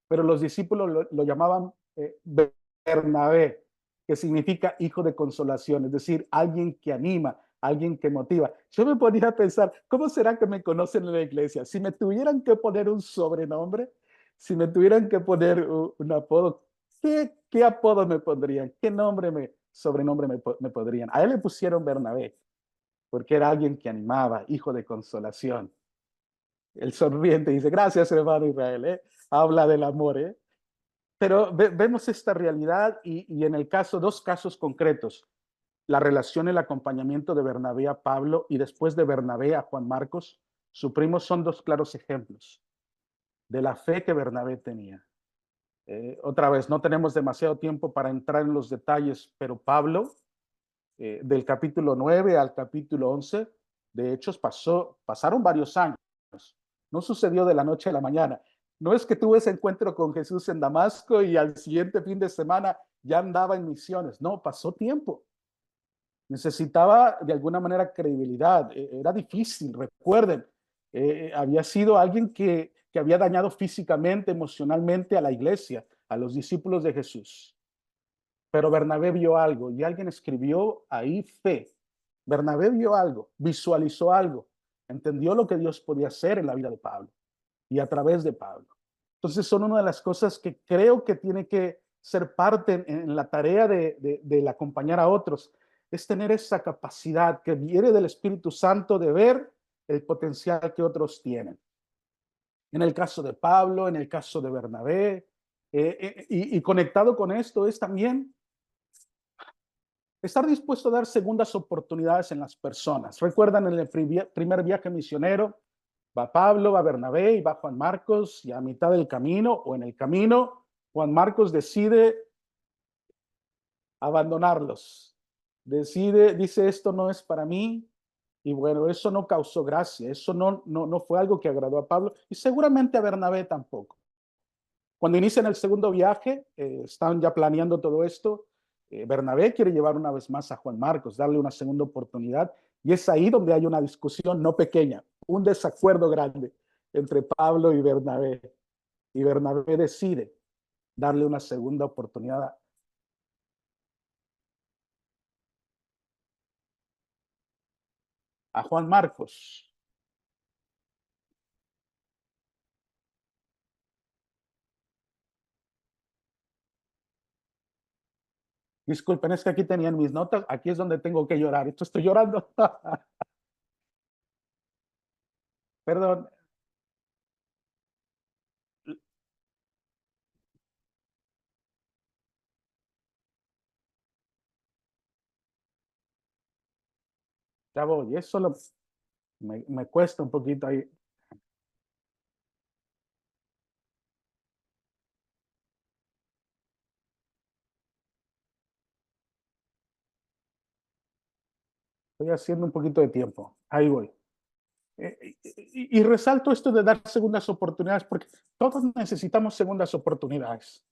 pero los discípulos lo llamaban Bernabé, que significa hijo de consolación, es decir, alguien que anima, alguien que motiva. Yo me ponía a pensar, ¿cómo será que me conocen en la iglesia? Si me tuvieran que poner un sobrenombre, si me tuvieran que poner un apodo, ¿qué apodo me pondrían? ¿Qué sobrenombre me podrían? A él le pusieron Bernabé, porque era alguien que animaba, hijo de consolación. El sonriente dice, gracias hermano Israel, habla del amor, Pero vemos esta realidad y en el caso, dos casos concretos, la relación, el acompañamiento de Bernabé a Pablo y después de Bernabé a Juan Marcos, su primo, son dos claros ejemplos de la fe que Bernabé tenía. Otra vez, no tenemos demasiado tiempo para entrar en los detalles, pero Pablo, del capítulo 9 al capítulo 11 de Hechos, pasaron varios años. No sucedió de la noche a la mañana. No es que tuve ese encuentro con Jesús en Damasco y al siguiente fin de semana ya andaba en misiones. No, pasó tiempo. Necesitaba de alguna manera credibilidad. Era difícil, recuerden. Había sido alguien que había dañado físicamente, emocionalmente a la iglesia, a los discípulos de Jesús. Pero Bernabé vio algo y alguien escribió ahí fe. Bernabé vio algo, visualizó algo, entendió lo que Dios podía hacer en la vida de Pablo y a través de Pablo. Entonces son una de las cosas que creo que tiene que ser parte en la tarea de acompañar a otros, es tener esa capacidad que viene del Espíritu Santo de ver el potencial que otros tienen. En el caso de Pablo, en el caso de Bernabé, y conectado con esto es también estar dispuesto a dar segundas oportunidades en las personas. Recuerdan en el primer viaje misionero, va Pablo, va Bernabé y va Juan Marcos, y a mitad del camino o en el camino, Juan Marcos decide abandonarlos. Dice, esto no es para mí, Y bueno, eso no causó gracia, eso no fue algo que agradó a Pablo y seguramente a Bernabé tampoco. Cuando inician el segundo viaje, están ya planeando todo esto. Bernabé quiere llevar una vez más a Juan Marcos, darle una segunda oportunidad. Y es ahí donde hay una discusión no pequeña, un desacuerdo grande entre Pablo y Bernabé. Y Bernabé decide darle una segunda oportunidad a Juan Marcos. Disculpen, es que aquí tenían mis notas, aquí es donde tengo que llorar. Esto estoy llorando. Perdón, ya voy. Eso me cuesta un poquito ahí. Estoy haciendo un poquito de tiempo. Ahí voy. Y resalto esto de dar segundas oportunidades porque todos necesitamos segundas oportunidades.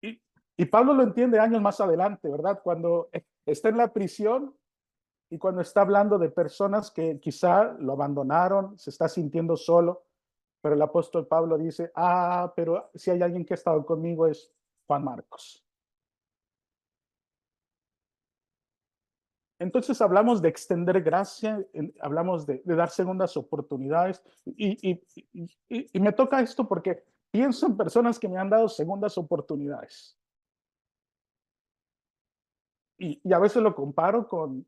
Y, y Pablo lo entiende años más adelante, ¿verdad? Cuando está en la prisión y cuando está hablando de personas que quizá lo abandonaron, se está sintiendo solo, pero el apóstol Pablo dice, pero si hay alguien que ha estado conmigo es Juan Marcos. Entonces hablamos de extender gracia, hablamos de dar segundas oportunidades y me toca esto porque pienso en personas que me han dado segundas oportunidades y a veces lo comparo con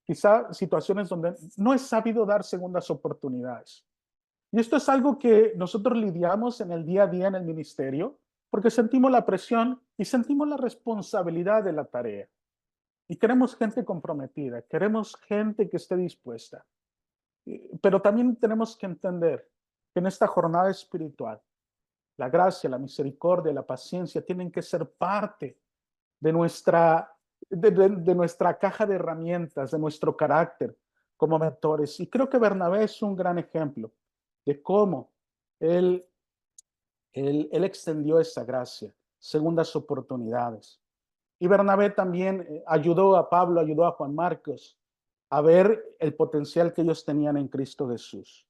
quizá situaciones donde no he sabido dar segundas oportunidades. Y esto es algo que nosotros lidiamos en el día a día en el ministerio porque sentimos la presión y sentimos la responsabilidad de la tarea. Y queremos gente comprometida, queremos gente que esté dispuesta. Pero también tenemos que entender que en esta jornada espiritual, la gracia, la misericordia, la paciencia tienen que ser parte de de nuestra caja de herramientas, de nuestro carácter como mentores. Y creo que Bernabé es un gran ejemplo de cómo él, él extendió esa gracia, segundas oportunidades. Y Bernabé también ayudó a Pablo, ayudó a Juan Marcos a ver el potencial que ellos tenían en Cristo Jesús.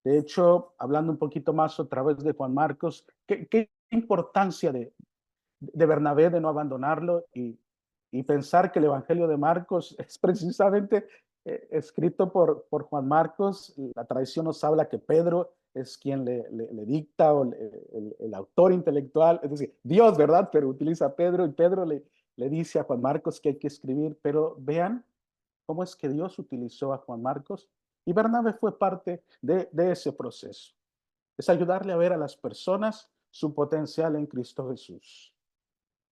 De hecho, hablando un poquito más otra vez de Juan Marcos, qué importancia de Bernabé de no abandonarlo y pensar que el Evangelio de Marcos es precisamente escrito por Juan Marcos. La tradición nos habla que Pedro es quien le dicta o el autor intelectual, es decir, Dios, ¿verdad? Pero utiliza a Pedro y Pedro le dice a Juan Marcos que hay que escribir, pero vean cómo es que Dios utilizó a Juan Marcos y Bernabé fue parte de ese proceso. Es ayudarle a ver a las personas su potencial en Cristo Jesús.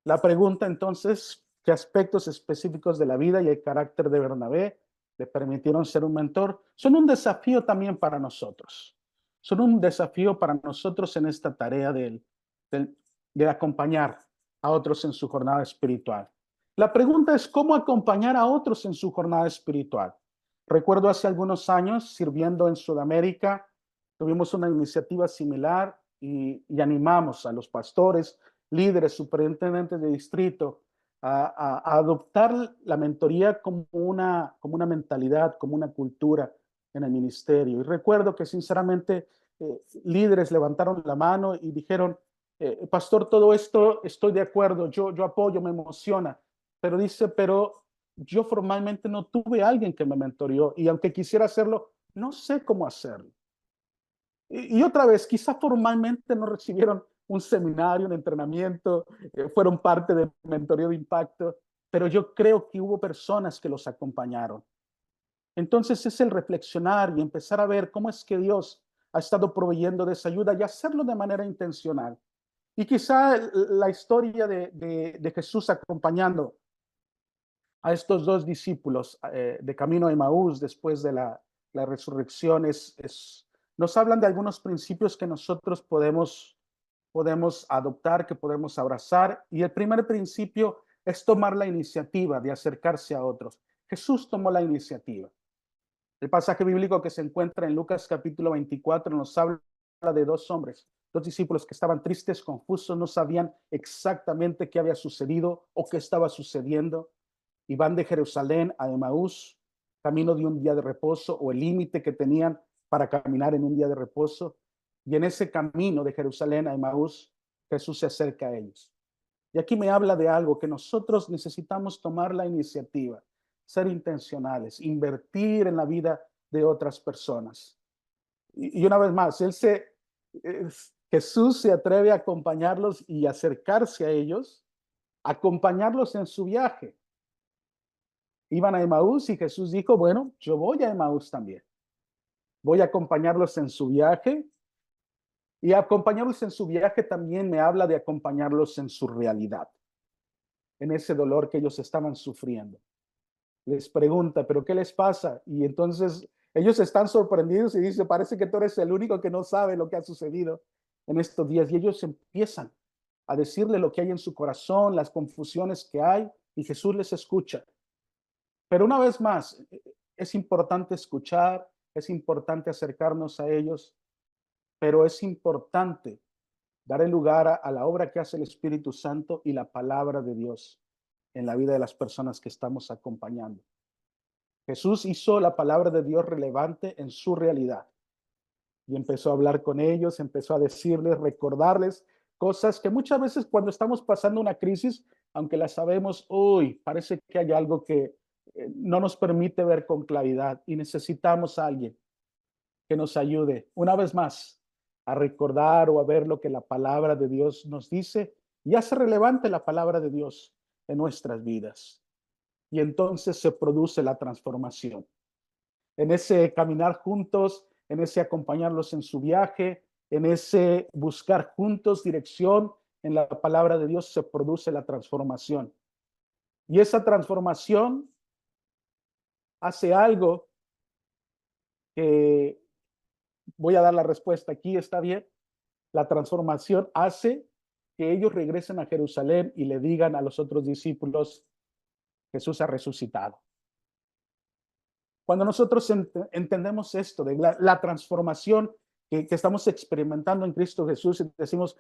La pregunta entonces, ¿qué aspectos específicos de la vida y el carácter de Bernabé le permitieron ser un mentor? Son un desafío también para nosotros. Son un desafío para nosotros en esta tarea de acompañar a otros en su jornada espiritual. La pregunta es, ¿cómo acompañar a otros en su jornada espiritual? Recuerdo hace algunos años, sirviendo en Sudamérica, tuvimos una iniciativa similar y animamos a los pastores, líderes, superintendentes de distrito, a adoptar la mentoría como una mentalidad, como una cultura en el ministerio. Y recuerdo que sinceramente líderes levantaron la mano y dijeron, pastor, todo esto estoy de acuerdo, yo apoyo, me emociona, pero dice, pero yo formalmente no tuve a alguien que me mentoreó y aunque quisiera hacerlo, no sé cómo hacerlo. Y otra vez, quizá formalmente no recibieron un seminario, un entrenamiento, fueron parte del mentoría de impacto, pero yo creo que hubo personas que los acompañaron. Entonces es el reflexionar y empezar a ver cómo es que Dios ha estado proveyendo de esa ayuda y hacerlo de manera intencional. Y quizá la historia de Jesús acompañando a estos dos discípulos de camino a Emaús después de la resurrección nos hablan de algunos principios que nosotros podemos adoptar, que podemos abrazar. Y el primer principio es tomar la iniciativa de acercarse a otros. Jesús tomó la iniciativa. El pasaje bíblico que se encuentra en Lucas capítulo 24 nos habla de dos hombres, dos discípulos que estaban tristes, confusos, no sabían exactamente qué había sucedido o qué estaba sucediendo. Y van de Jerusalén a Emaús, camino de un día de reposo o el límite que tenían para caminar en un día de reposo. Y en ese camino de Jerusalén a Emaús, Jesús se acerca a ellos. Y aquí me habla de algo que nosotros necesitamos tomar la iniciativa, ser intencionales, invertir en la vida de otras personas. Y una vez más, Jesús se atreve a acompañarlos y acercarse a ellos, acompañarlos en su viaje. Iban a Emaús y Jesús dijo, bueno, yo voy a Emaús también. Voy a acompañarlos en su viaje. Y acompañarlos en su viaje también me habla de acompañarlos en su realidad, en ese dolor que ellos estaban sufriendo. Les pregunta, ¿pero qué les pasa? Y entonces ellos están sorprendidos y dicen, parece que tú eres el único que no sabe lo que ha sucedido en estos días. Y ellos empiezan a decirle lo que hay en su corazón, las confusiones que hay, y Jesús les escucha. Pero una vez más, es importante escuchar, es importante acercarnos a ellos, pero es importante dar el lugar a la obra que hace el Espíritu Santo y la palabra de Dios en la vida de las personas que estamos acompañando. Jesús hizo la palabra de Dios relevante en su realidad y empezó a hablar con ellos, empezó a decirles, recordarles cosas que muchas veces cuando estamos pasando una crisis, aunque la sabemos, uy, parece que hay algo que no nos permite ver con claridad y necesitamos a alguien que nos ayude una vez más a recordar o a ver lo que la palabra de Dios nos dice y hace relevante la palabra de Dios en nuestras vidas. Y entonces se produce la transformación. En ese caminar juntos, en ese acompañarlos en su viaje, en ese buscar juntos dirección en la palabra de Dios, se produce la transformación. Y esa transformación hace algo que voy a dar la respuesta aquí, ¿está bien? La transformación hace que ellos regresen a Jerusalén y le digan a los otros discípulos, Jesús ha resucitado. Cuando nosotros entendemos esto de la transformación que estamos experimentando en Cristo Jesús, y decimos,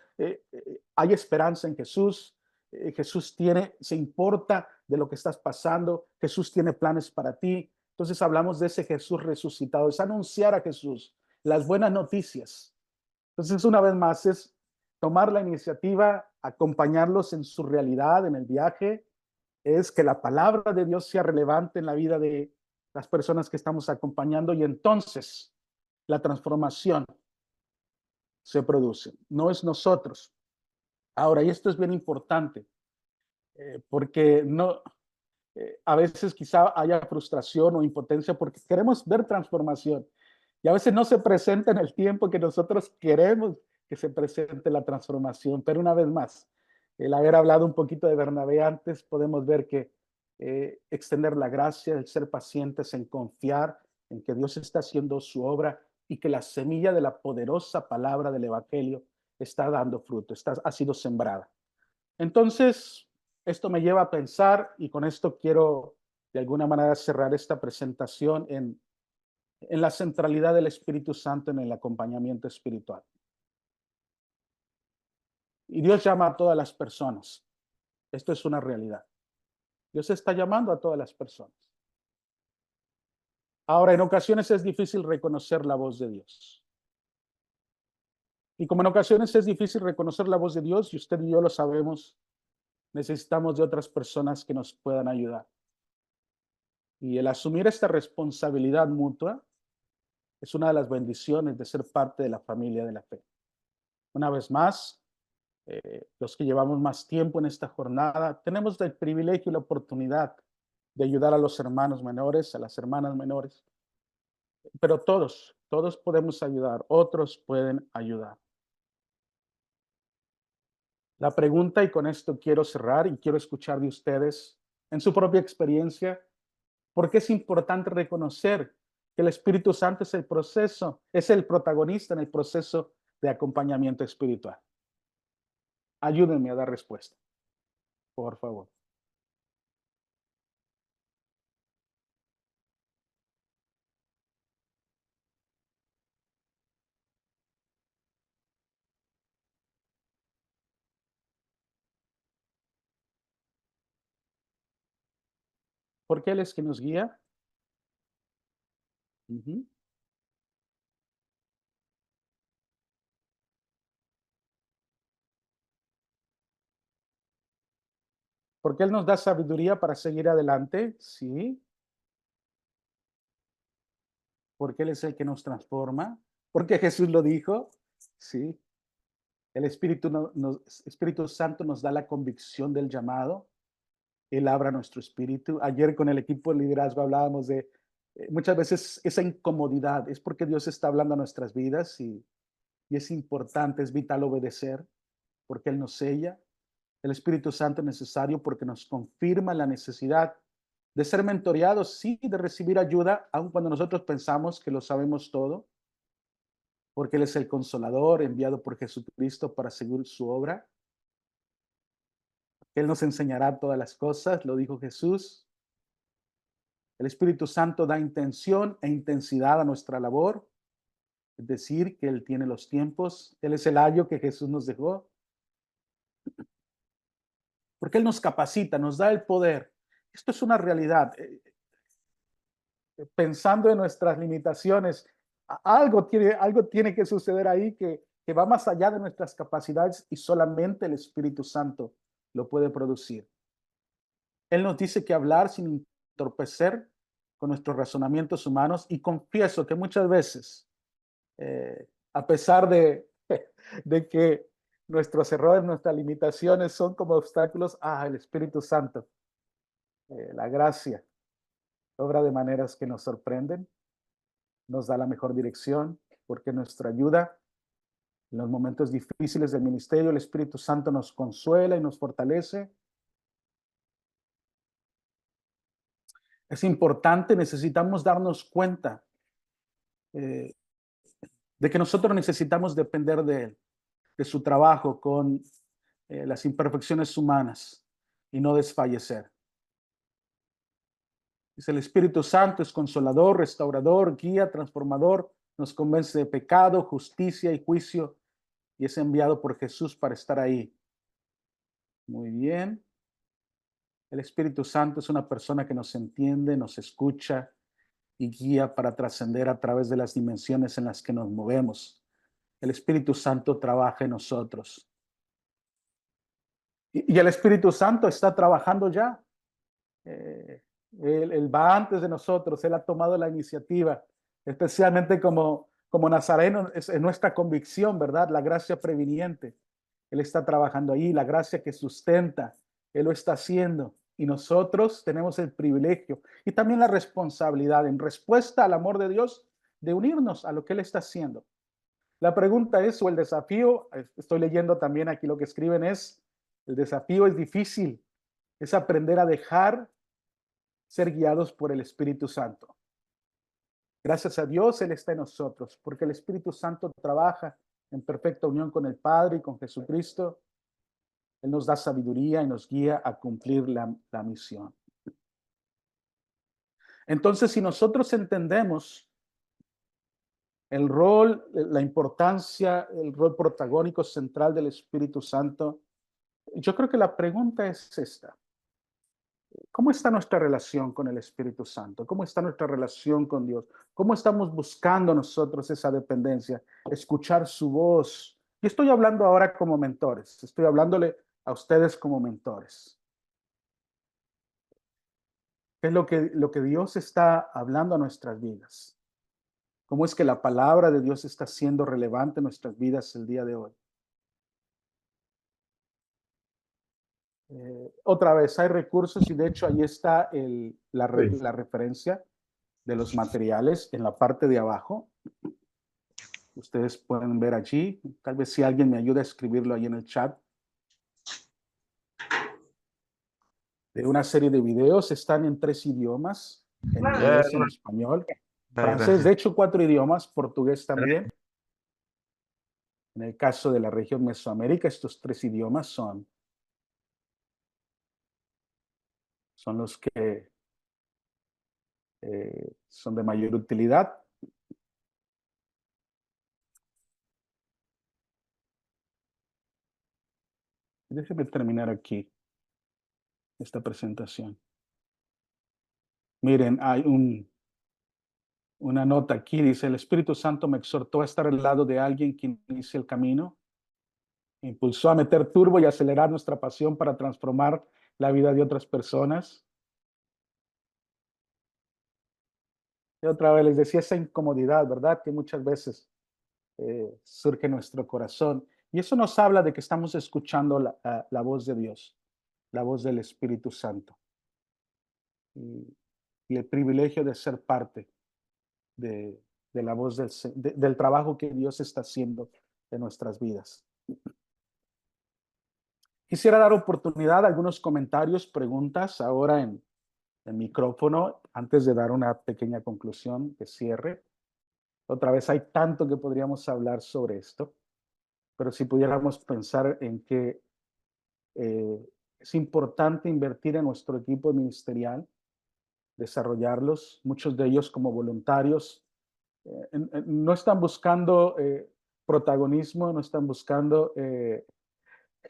hay esperanza en Jesús, Jesús se importa de lo que estás pasando, Jesús tiene planes para ti. Entonces hablamos de ese Jesús resucitado, es anunciar a Jesús las buenas noticias. Entonces, una vez más, es tomar la iniciativa, acompañarlos en su realidad, en el viaje, es que la palabra de Dios sea relevante en la vida de las personas que estamos acompañando y entonces la transformación se produce. No es nosotros. Ahora, y esto es bien importante, porque a veces quizá haya frustración o impotencia porque queremos ver transformación y a veces no se presenta en el tiempo que nosotros queremos que se presente la transformación. Pero una vez más, el haber hablado un poquito de Bernabé antes, podemos ver que extender la gracia, el ser pacientes, en confiar en que Dios está haciendo su obra y que la semilla de la poderosa palabra del Evangelio está dando fruto, ha sido sembrada. Entonces, esto me lleva a pensar, y con esto quiero de alguna manera cerrar esta presentación en la centralidad del Espíritu Santo en el acompañamiento espiritual. Y Dios llama a todas las personas. Esto es una realidad. Dios está llamando a todas las personas. Ahora, en ocasiones es difícil reconocer la voz de Dios. Y como en ocasiones es difícil reconocer la voz de Dios, y usted y yo lo sabemos, necesitamos de otras personas que nos puedan ayudar. Y el asumir esta responsabilidad mutua es una de las bendiciones de ser parte de la familia de la fe. Una vez más, los que llevamos más tiempo en esta jornada, tenemos el privilegio y la oportunidad de ayudar a los hermanos menores, a las hermanas menores, pero todos podemos ayudar, otros pueden ayudar. La pregunta, y con esto quiero cerrar y quiero escuchar de ustedes, en su propia experiencia, ¿por qué es importante reconocer que el Espíritu Santo es el protagonista en el proceso de acompañamiento espiritual? Ayúdenme a dar respuesta, por favor. Porque Él es quien nos guía. Ujú. Porque Él nos da sabiduría para seguir adelante, sí. Porque Él es el que nos transforma. Porque Jesús lo dijo, sí. El Espíritu, Espíritu Santo nos da la convicción del llamado. Él abra nuestro espíritu. Ayer con el equipo de liderazgo hablábamos de muchas veces esa incomodidad. Es porque Dios está hablando a nuestras vidas y es importante, es vital obedecer porque Él nos sella. El Espíritu Santo es necesario porque nos confirma la necesidad de ser mentoreados, sí, de recibir ayuda, aun cuando nosotros pensamos que lo sabemos todo, porque Él es el consolador enviado por Jesucristo para seguir su obra. Él nos enseñará todas las cosas, lo dijo Jesús. El Espíritu Santo da intención e intensidad a nuestra labor, es decir, que Él tiene los tiempos. Él es el ayo que Jesús nos dejó, porque Él nos capacita, nos da el poder. Esto es una realidad. Pensando en nuestras limitaciones, algo tiene que suceder ahí que va más allá de nuestras capacidades y solamente el Espíritu Santo lo puede producir. Él nos dice que hablar sin entorpecer con nuestros razonamientos humanos y confieso que muchas veces, a pesar de que nuestros errores, nuestras limitaciones son como obstáculos, el Espíritu Santo, la gracia, obra de maneras que nos sorprenden, nos da la mejor dirección, porque nuestra ayuda en los momentos difíciles del ministerio, el Espíritu Santo nos consuela y nos fortalece. Es importante, necesitamos darnos cuenta eh, de que nosotros necesitamos depender de Él, de su trabajo con las imperfecciones humanas y no desfallecer. Dice, el Espíritu Santo es consolador, restaurador, guía, transformador, nos convence de pecado, justicia y juicio y es enviado por Jesús para estar ahí. Muy bien. El Espíritu Santo es una persona que nos entiende, nos escucha y guía para trascender a través de las dimensiones en las que nos movemos. El Espíritu Santo trabaja en nosotros. Y el Espíritu Santo está trabajando ya. Eh, él va antes de nosotros, Él ha tomado la iniciativa, especialmente como Nazareno, es nuestra convicción, ¿verdad? La gracia previniente. Él está trabajando ahí, la gracia que sustenta, Él lo está haciendo. Y nosotros tenemos el privilegio y también la responsabilidad, en respuesta al amor de Dios, de unirnos a lo que Él está haciendo. La pregunta es, o el desafío, estoy leyendo también aquí lo que escriben, el desafío es difícil, es aprender a dejar ser guiados por el Espíritu Santo. Gracias a Dios, Él está en nosotros, porque el Espíritu Santo trabaja en perfecta unión con el Padre y con Jesucristo. Él nos da sabiduría y nos guía a cumplir la misión. Entonces, si nosotros entendemos el rol, la importancia, el rol protagónico central del Espíritu Santo, yo creo que la pregunta es esta. ¿Cómo está nuestra relación con el Espíritu Santo? ¿Cómo está nuestra relación con Dios? ¿Cómo estamos buscando nosotros esa dependencia? Escuchar su voz. Yo estoy hablando ahora como mentores, estoy hablándole a ustedes como mentores. ¿Qué es lo que Dios está hablando a nuestras vidas? ¿Cómo es que la palabra de Dios está siendo relevante en nuestras vidas el día de hoy? Otra vez, hay recursos y de hecho ahí está la referencia de los materiales en la parte de abajo. Ustedes pueden ver allí, tal vez si alguien me ayuda a escribirlo ahí en el chat, de una serie de videos, están en 3 idiomas, en inglés, en español, francés, de hecho 4 idiomas, portugués también. En el caso de la región Mesoamérica, estos 3 idiomas son los que son de mayor utilidad. Déjenme terminar aquí esta presentación. Miren, hay una nota aquí, dice, el Espíritu Santo me exhortó a estar al lado de alguien que inicie el camino, impulsó a meter turbo y acelerar nuestra pasión para transformar la vida de otras personas. Y otra vez les decía esa incomodidad, ¿verdad? Que muchas veces surge en nuestro corazón. Y eso nos habla de que estamos escuchando la voz de Dios, la voz del Espíritu Santo. Y el privilegio de ser parte de, de la voz del trabajo que Dios está haciendo en nuestras vidas. Quisiera dar oportunidad a algunos comentarios, preguntas ahora en el micrófono, antes de dar una pequeña conclusión de cierre. Otra vez hay tanto que podríamos hablar sobre esto, pero si pudiéramos pensar en que es importante invertir en nuestro equipo ministerial, desarrollarlos, muchos de ellos como voluntarios, no están buscando protagonismo, no están buscando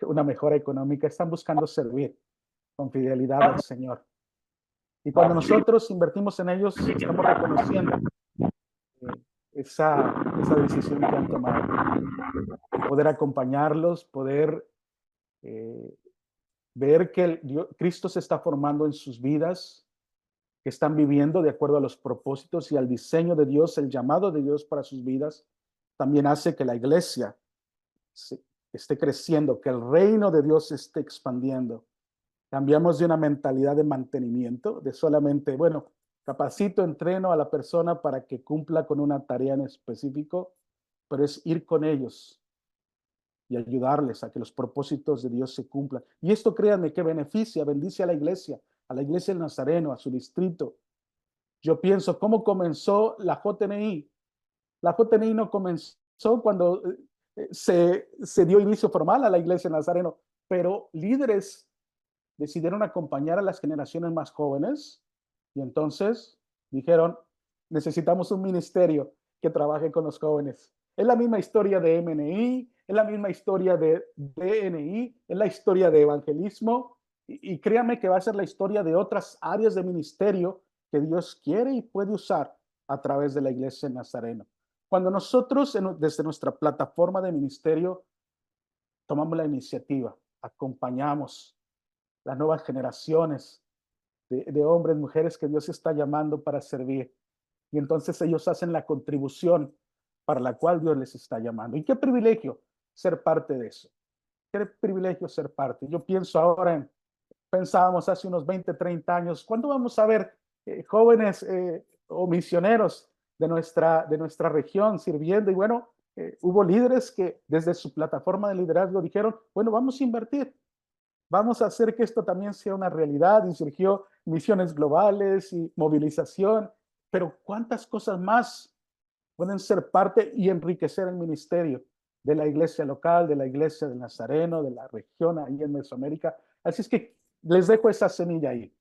una mejora económica, están buscando servir con fidelidad al Señor. Y cuando nosotros invertimos en ellos, estamos reconociendo eh, esa decisión que han tomado. Poder acompañarlos, poder eh, ver que Cristo se está formando en sus vidas, que están viviendo de acuerdo a los propósitos y al diseño de Dios, el llamado de Dios para sus vidas, también hace que la iglesia esté creciendo, que el reino de Dios se esté expandiendo. Cambiamos de una mentalidad de mantenimiento, de solamente, bueno, capacito, entreno a la persona para que cumpla con una tarea en específico, pero es ir con ellos y ayudarles a que los propósitos de Dios se cumplan. Y esto, créanme, que beneficia, bendice a la iglesia del Nazareno, a su distrito. Yo pienso, ¿cómo comenzó la JNI? La JNI no comenzó cuando se dio inicio formal a la iglesia del Nazareno, pero líderes decidieron acompañar a las generaciones más jóvenes y entonces dijeron, necesitamos un ministerio que trabaje con los jóvenes. Es la misma historia de MNI, es la misma historia de DNI, es la historia de evangelismo y créanme que va a ser la historia de otras áreas de ministerio que Dios quiere y puede usar a través de la iglesia Nazareno. Cuando nosotros desde nuestra plataforma de ministerio tomamos la iniciativa, acompañamos las nuevas generaciones de hombres, mujeres que Dios está llamando para servir. Y entonces ellos hacen la contribución para la cual Dios les está llamando. Y qué privilegio ser parte de eso. Qué privilegio ser parte. Yo pienso ahora pensábamos hace unos 20, 30 años, ¿cuándo vamos a ver jóvenes o misioneros de nuestra región sirviendo? Y bueno, hubo líderes que desde su plataforma de liderazgo dijeron, bueno, vamos a invertir. Vamos a hacer que esto también sea una realidad y surgió misiones globales y movilización, pero ¿cuántas cosas más pueden ser parte y enriquecer el ministerio de la iglesia local, de la iglesia del Nazareno, de la región ahí en Mesoamérica? Así es que les dejo esa semilla ahí,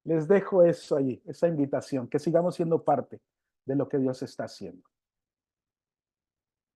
les dejo eso ahí, esa invitación, que sigamos siendo parte de lo que Dios está haciendo.